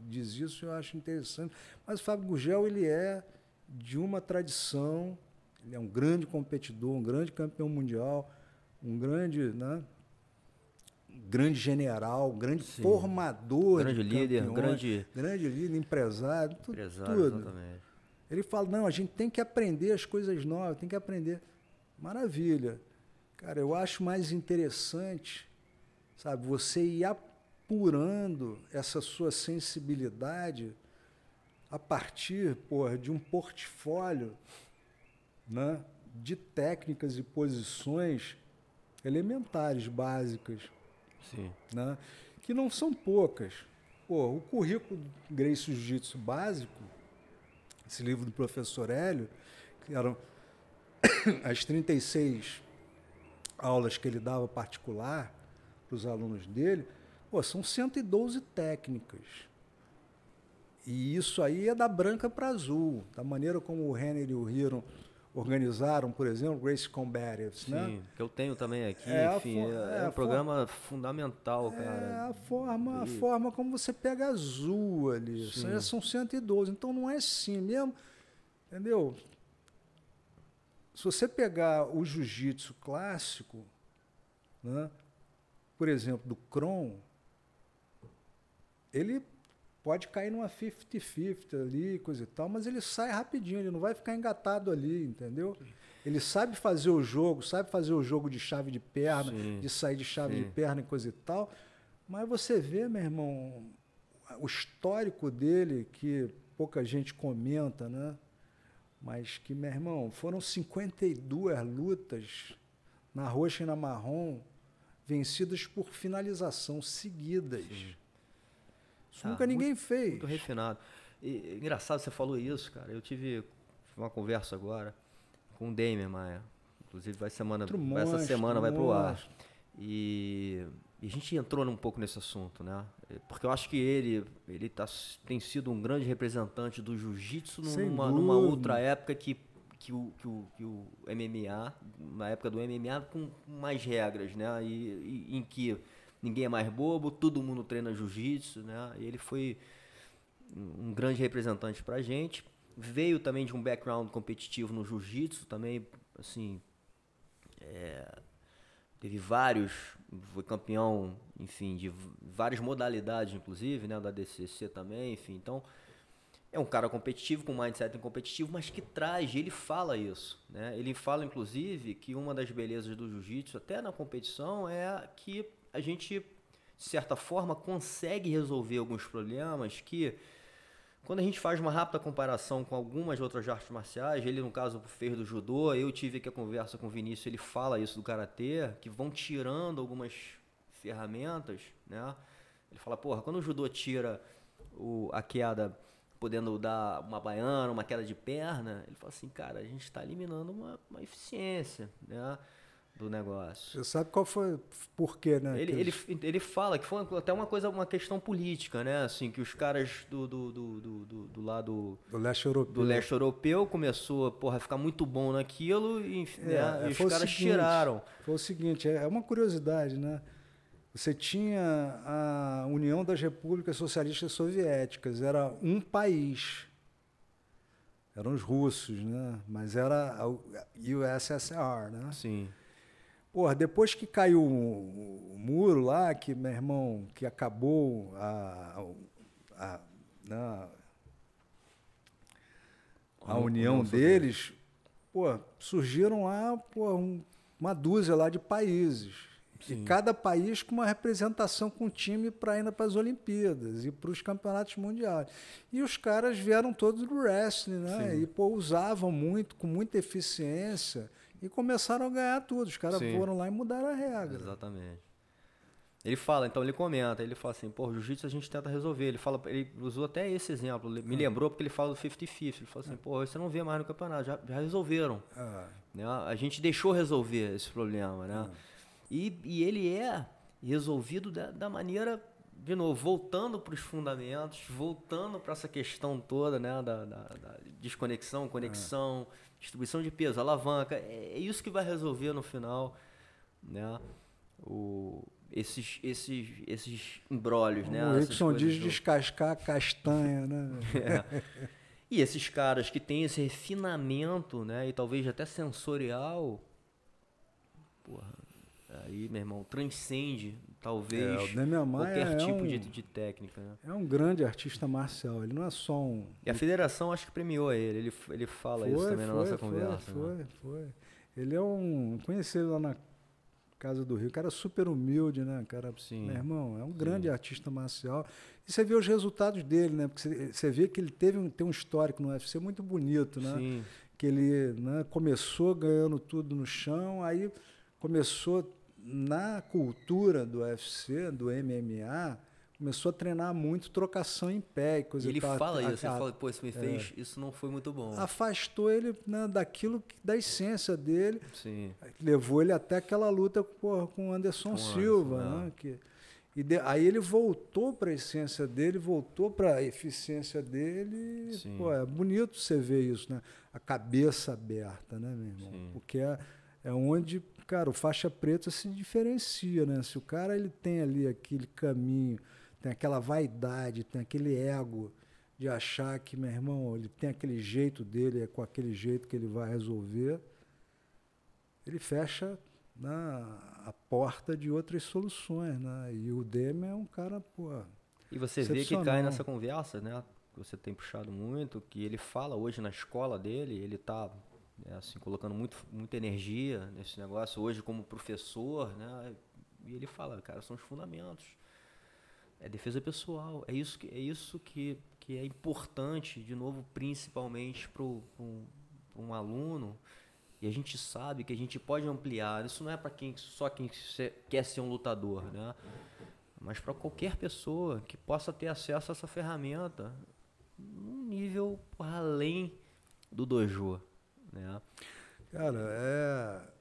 diz isso, eu acho interessante, mas o Fábio Gurgel, ele é de uma tradição, ele é um grande competidor, um grande campeão mundial, um grande, né, grande general, grande formador, grande líder, grande líder, empresário, tudo. Exatamente. Ele fala, não, a gente tem que aprender as coisas novas, tem que aprender. Maravilha. Cara, eu acho mais interessante, sabe, você ir apurando essa sua sensibilidade a partir, porra, de um portfólio, né, de técnicas e posições elementares, básicas. Sim. Né, que não são poucas. Pô, o currículo do Gracie Jiu-Jitsu básico, esse livro do professor Hélio, que eram as 36 aulas que ele dava particular para os alunos dele, pô, são 112 técnicas. E isso aí é da branca para azul, da maneira como o Renner e o Hiron organizaram, por exemplo, o Gracie Combatives. Sim, né? Que eu tenho também aqui, enfim, um programa fundamental, cara. É a forma como você pega azul ali, são 112, então não é assim mesmo, entendeu? Se você pegar o jiu-jitsu clássico, né, por exemplo, do Kron, ele pode cair numa 50-50 ali, coisa e tal, mas ele sai rapidinho, ele não vai ficar engatado ali, entendeu? Ele sabe fazer o jogo de chave de perna, de sair de chave de perna e coisa e tal, Mas você vê, meu irmão, o histórico dele, que pouca gente comenta, né? Mas que, meu irmão, foram 52 lutas na roxa e na marrom, vencidas por finalização, seguidas. Sim. Isso nunca ninguém fez. Muito refinado. E, engraçado você falou isso, cara. Eu tive uma conversa agora com o Demian Maia. Inclusive, essa semana vai pro ar. E a gente entrou um pouco nesse assunto, né? Porque eu acho que ele tem sido um grande representante do jiu-jitsu numa outra época que o MMA, na época do MMA, com mais regras, né? E em que ninguém é mais bobo, todo mundo treina jiu-jitsu, né? E ele foi um grande representante pra gente. Veio também de um background competitivo no jiu-jitsu, também, assim, teve foi campeão, enfim, de várias modalidades, inclusive, né, da DCC também, enfim, então é um cara competitivo, com mindset competitivo, mas que ele fala isso, né, ele fala, inclusive, que uma das belezas do jiu-jitsu, até na competição, é que a gente, de certa forma, consegue resolver alguns problemas que, quando a gente faz uma rápida comparação com algumas outras artes marciais, ele no caso fez do judô, eu tive aqui a conversa com o Vinícius, ele fala isso do karatê, que vão tirando algumas ferramentas, né? Ele fala, porra, quando o judô tira a queda, podendo dar uma baiana, uma queda de perna, ele fala assim, cara, a gente está eliminando uma eficiência, né, do negócio. Você sabe qual foi por quê, né? Ele fala que foi até uma questão política, né? Assim, que os caras do lado do leste europeu começou a ficar muito bom naquilo e os caras tiraram. Foi o seguinte, é uma curiosidade, né? Você tinha a União das Repúblicas Socialistas Soviéticas, era um país. Eram os russos, né? Mas era a USSR, né? Sim. Porra, depois que caiu o muro lá, que, meu irmão, que acabou a união deles, pô, surgiram lá uma dúzia lá de países. Sim. E cada país com uma representação com time para ir para as Olimpíadas e para os campeonatos mundiais. E os caras vieram todos do wrestling, né? Sim. E usavam muito, com muita eficiência. E começaram a ganhar tudo. Os caras foram lá e mudaram a regra. Exatamente. Ele fala, então ele comenta, ele fala assim, pô, o jiu-jitsu a gente tenta resolver. Ele usou até esse exemplo, me lembrou porque ele fala do 50-50. Ele falou assim, pô, você não vê mais no campeonato, já resolveram. Né? A gente deixou resolver esse problema, né? E ele é resolvido da maneira, de novo, voltando para os fundamentos, voltando para essa questão toda, né, da desconexão, conexão, distribuição de peso, alavanca, é isso que vai resolver no final, né, esses embrólios, né? O Rickson diz descascar a castanha, né? E esses caras que têm esse refinamento, né, e talvez até sensorial, porra, aí, meu irmão, transcende talvez qualquer tipo de técnica. Né? É um grande artista marcial, ele não é só um... E a federação acho que premiou ele fala isso também na nossa conversa. Foi. Ele é conhecido lá na Casa do Rio, cara super humilde, né? Cara, sim, meu irmão, é um grande artista marcial. E você vê os resultados dele, né? Porque você vê que ele tem um histórico no UFC muito bonito, né? Sim. Que ele, né, começou ganhando tudo no chão, aí começou na cultura do UFC, do MMA, começou a treinar muito trocação em pé e coisa ele fala isso, ele fala, pô, isso me fez, isso não foi muito bom. Afastou ele, né, daquilo, da essência dele. Sim. Levou ele até aquela luta com o Anderson Silva, né? Aí ele voltou para a essência dele, voltou para a eficiência dele. Sim. Pô, é bonito você ver isso, né? A cabeça aberta, né, meu irmão? Sim. Porque é onde, cara, o faixa preta se diferencia, né? Se o cara ele tem ali aquele caminho, tem aquela vaidade, tem aquele ego de achar que, meu irmão, ele tem aquele jeito dele, é com aquele jeito que ele vai resolver, ele fecha a porta de outras soluções, né? E o Demian é um cara, pô... E você vê que cai nessa conversa, né? Que você tem puxado muito, que ele fala hoje na escola dele, ele está... assim, colocando muita energia nesse negócio hoje como professor, né? E ele fala, cara, são os fundamentos. É defesa pessoal. É isso que é importante, de novo, principalmente para um aluno. E a gente sabe que a gente pode ampliar. Isso não é para só quem quer ser um lutador, né? Mas para qualquer pessoa que possa ter acesso a essa ferramenta num nível além do dojo, né? Cara,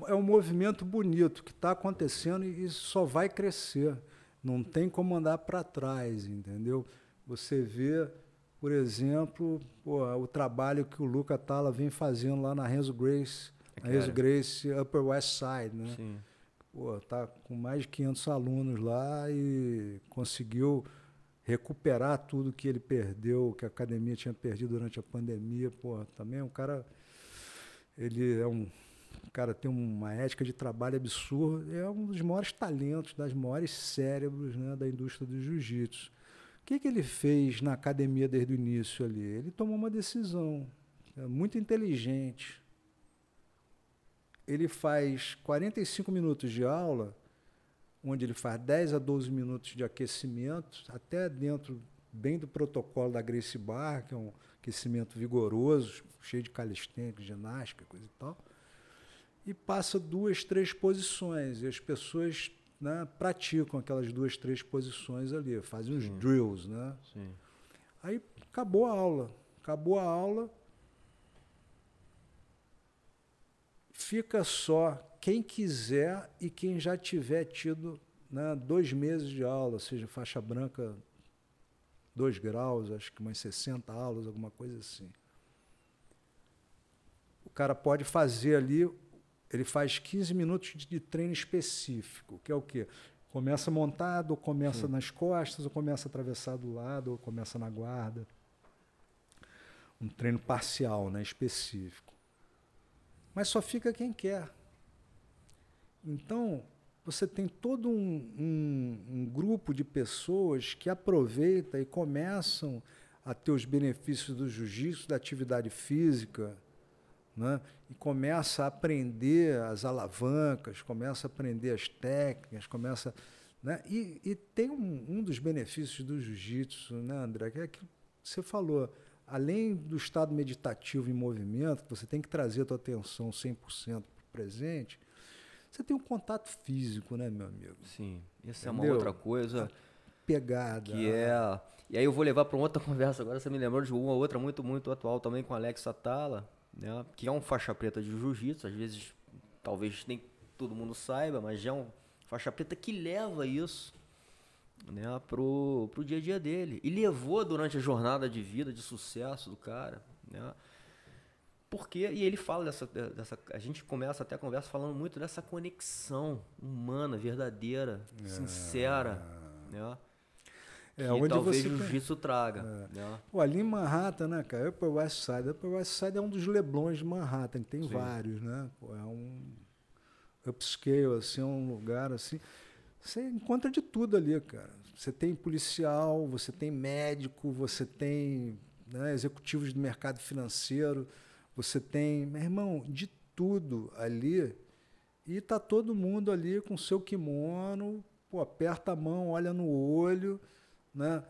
é um movimento bonito que está acontecendo e só vai crescer. Não tem como andar para trás, entendeu? Você vê, por exemplo, o trabalho que o Luca Talla vem fazendo lá na Renzo Gracie, Upper West Side, né? Sim. Pô, tá com mais de 500 alunos lá e conseguiu recuperar tudo que ele perdeu, que a academia tinha perdido durante a pandemia. Pô, também é um cara, ele é um cara, tem uma ética de trabalho absurda, é um dos maiores talentos, das maiores cérebros, né, da indústria do jiu-jitsu. O que ele fez na academia desde o início ali? Ele tomou uma decisão muito inteligente. Ele faz 45 minutos de aula, onde ele faz 10 a 12 minutos de aquecimento, até dentro bem do protocolo da Gracie Barra, que é um aquecimento vigoroso, cheio de calistênica, ginástica, coisa e tal, e passa 2, 3 posições, e as pessoas, né, praticam aquelas 2, 3 posições ali, fazem uns drills, né? Sim. Aí acabou a aula, fica só quem quiser e quem já tiver tido, né, 2 meses de aula, ou seja, faixa branca 2 graus, acho que umas 60 aulas, alguma coisa assim. O cara pode fazer ali, ele faz 15 minutos de treino específico, que é o quê? Começa montado, ou começa nas costas, ou começa atravessado do lado, ou começa na guarda. Um treino parcial, né, específico. Mas só fica quem quer. Então, você tem todo um grupo de pessoas que aproveita e começam a ter os benefícios do jiu-jitsu, da atividade física, né? E começa a aprender as alavancas, começa a aprender as técnicas, começa, né? E tem um dos benefícios do jiu-jitsu, né, André, que é que você falou, além do estado meditativo em movimento, que você tem que trazer a tua atenção 100% para o presente, você tem um contato físico, né, meu amigo? Sim, essa é uma outra coisa. A pegada. Que é... E aí eu vou levar para uma outra conversa agora, você me lembrou de uma outra muito, muito atual também com o Alex Atala, né, que é um faixa preta de jiu-jitsu, às vezes, talvez nem todo mundo saiba, mas já é um faixa preta que leva isso, né, pro dia a dia dele. E levou durante a jornada de vida, de sucesso do cara, né? Porque, e ele fala dessa, a gente começa até a conversa falando muito dessa conexão humana, verdadeira, sincera, né? Que onde talvez você o jiu-jitsu traga. Né? Pô, ali em Manhattan, né, cara? Upper West Side é um dos leblons de Manhattan, tem vários, né? Pô, é um upscale, assim, é um lugar assim. Você encontra de tudo ali, cara. Você tem policial, você tem médico, você tem, né, executivos do mercado financeiro, você tem, meu irmão, de tudo ali. E tá todo mundo ali com seu kimono, pô, aperta a mão, olha no olho, né?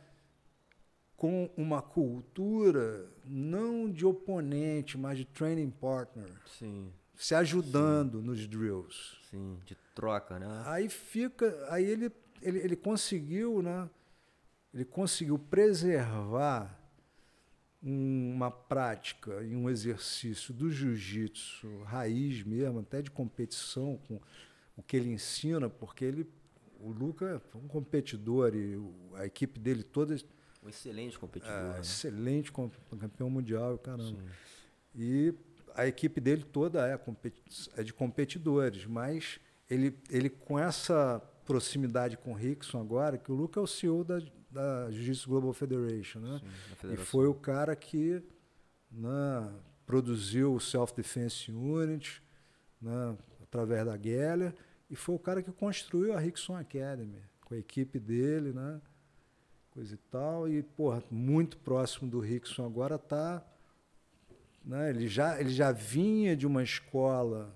Com uma cultura não de oponente, mas de training partner. Sim. Se ajudando nos drills. Sim, de troca, né? Aí ele conseguiu, né? Ele conseguiu preservar uma prática e um exercício do jiu-jitsu raiz mesmo, até de competição, com o que ele ensina, porque o Luca é um competidor e a equipe dele toda... Um excelente competidor. Né? Excelente campeão mundial, caramba. Sim. E a equipe dele toda é de competidores, mas ele com essa proximidade com o Rickson agora, que o Luca é o CEO da Jiu-Jitsu Global Federation, né? Sim, e foi o cara que, né, produziu o Self-Defense Unit, né, através da Geller, e foi o cara que construiu a Rickson Academy, com a equipe dele, né, coisa e tal, e, porra, muito próximo do Rickson agora tá, né, ele já vinha de uma escola,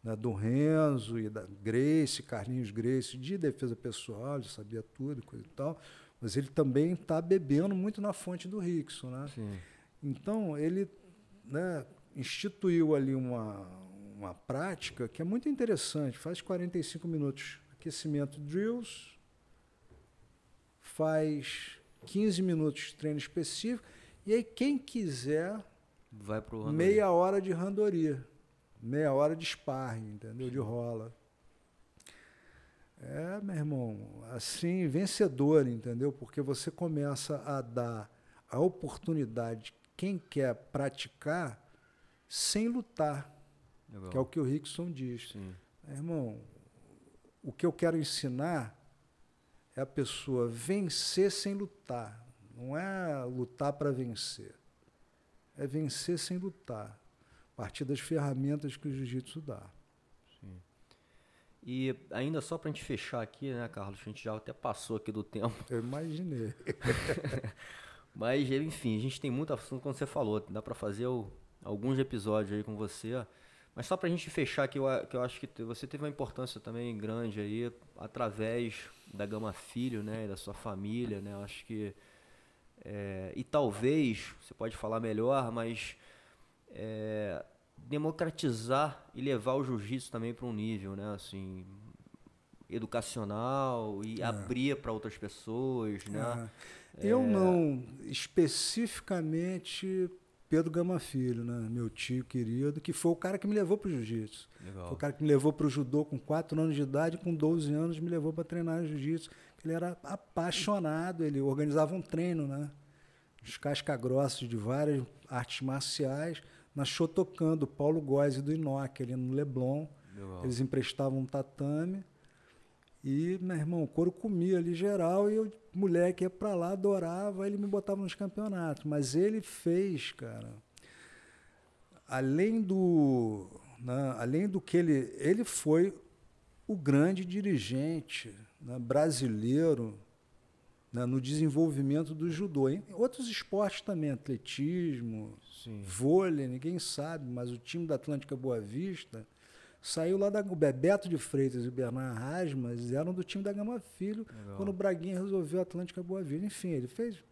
né, do Renzo e da Gracie, Carlinhos Gracie, de defesa pessoal, ele sabia tudo, coisa e tal, mas ele também está bebendo muito na fonte do Rickson, né? Sim. Então, ele, né, instituiu ali uma prática que é muito interessante, faz 45 minutos aquecimento drills, faz 15 minutos de treino específico, e aí quem quiser, Vai pro randori. meia hora de randori, meia hora de sparring, entendeu? De rola. Meu irmão, assim, vencedor, entendeu? Porque você começa a dar a oportunidade, quem quer praticar, sem lutar, Legal. que é o que o Rickson diz. Sim. Irmão, o que eu quero ensinar é a pessoa vencer sem lutar. Não é lutar para vencer. É vencer sem lutar. A partir das ferramentas que o jiu-jitsu dá. Sim. E ainda só para a gente fechar aqui, né, Carlos? A gente já até passou aqui do tempo. Eu imaginei. Mas, enfim, a gente tem muito assunto, como você falou. Dá para fazer alguns episódios aí com você. Mas só para a gente fechar aqui, que eu acho que você teve uma importância também grande aí, através da Gama Filho, né, e da sua família, né? Eu acho que... e talvez, você pode falar melhor, mas democratizar e levar o jiu-jitsu também para um nível, né, assim, educacional e abrir para outras pessoas, né? Eu não, especificamente Pedro Gama Filho, né, meu tio querido, que foi o cara que me levou para o jiu-jitsu. Foi o cara que me levou para o judô com 4 anos de idade, com 12 anos me levou para treinar jiu-jitsu. Ele era apaixonado, ele organizava um treino, né? Os casca-grossos de várias artes marciais, na Shotokan, do Paulo Góes e do Inoki, ali no Leblon. Legal. Eles emprestavam um tatame e, meu irmão, o couro comia ali geral e eu, moleque, ia pra lá, adorava, ele me botava nos campeonatos. Mas ele fez, cara, além do que ele foi o grande dirigente, né, brasileiro, né, no desenvolvimento do judô. Em outros esportes também, atletismo, Sim. vôlei, ninguém sabe, mas o time da Atlântica Boa Vista saiu lá o Bebeto de Freitas e o Bernard Rasmas eram do time da Gama Filho. Legal. Quando o Braguinha resolveu a Atlântica Boa Vista. Enfim, ele fez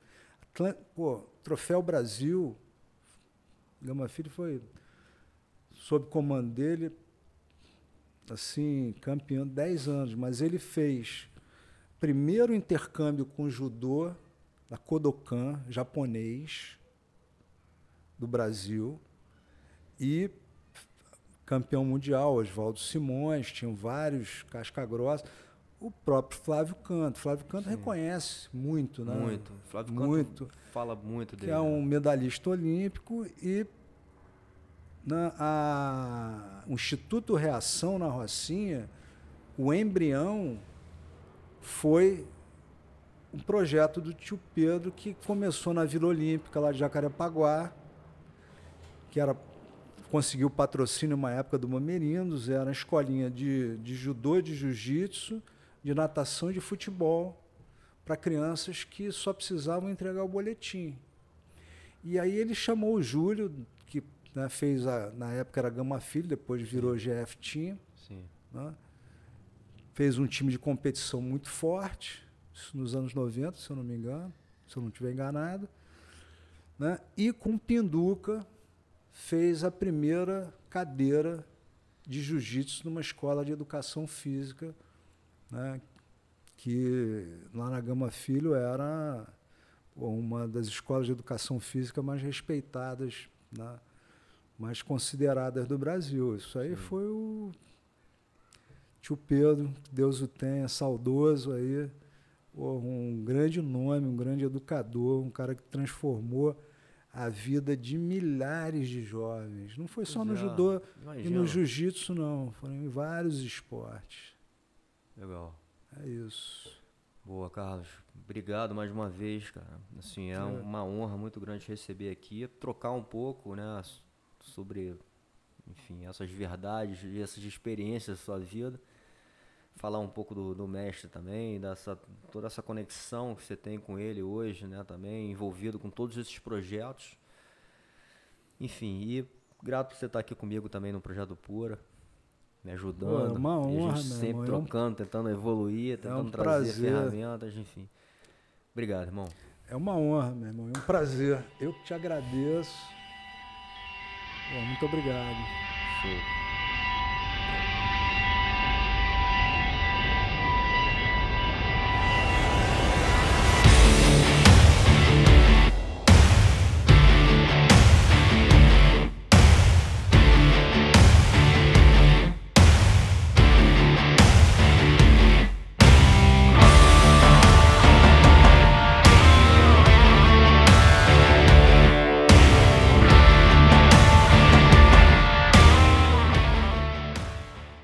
Troféu Brasil. Gama Filho foi sob comando dele, assim, campeão 10 anos, mas ele fez primeiro intercâmbio com judô da Kodokan, japonês, do Brasil, e campeão mundial, Oswaldo Simões, tinham vários casca-grossa. O próprio Flávio Canto. Flávio Canto reconhece muito, né? Muito. Flávio muito, Canto fala muito dele. Que é um medalhista olímpico e o Instituto Reação na Rocinha, o embrião foi um projeto do tio Pedro que começou na Vila Olímpica, lá de Jacarepaguá, que conseguiu patrocínio uma época do Mamerindos, era uma escolinha de judô, de jiu-jitsu, de natação e de futebol para crianças que só precisavam entregar o boletim. E aí ele chamou o Júlio, que, né, fez, na época era Gama Filho, depois virou GF Team. Sim. Né? Fez um time de competição muito forte, isso nos anos 90, se eu não me engano, se eu não estiver enganado. Né? E com Pinduca fez a primeira cadeira de jiu-jitsu numa escola de educação física, né? Que lá na Gama Filho era uma das escolas de educação física mais respeitadas, né? Mais consideradas do Brasil. Isso aí foi o tio Pedro, que Deus o tenha, saudoso aí, um grande nome, um grande educador, um cara que transformou a vida de milhares de jovens. Não foi só no judô e no jiu-jitsu, não. Foram em vários esportes. Legal. É isso. Boa, Carlos. Obrigado mais uma vez, cara. Assim, é uma honra muito grande receber aqui, trocar um pouco, né, sobre, enfim, essas verdades e essas experiências da sua vida. Falar um pouco do mestre também, toda essa conexão que você tem com ele hoje, né, também envolvido com todos esses projetos. Enfim, e grato por você estar aqui comigo também no Projeto Pura. me ajudando. Pô, é uma honra, e a gente meu sempre irmão. trocando, tentando evoluir, tentando trazer prazer. ferramentas, enfim. Obrigado, irmão. É uma honra, meu irmão. É um prazer. Eu que te agradeço. Pô, muito obrigado. Show.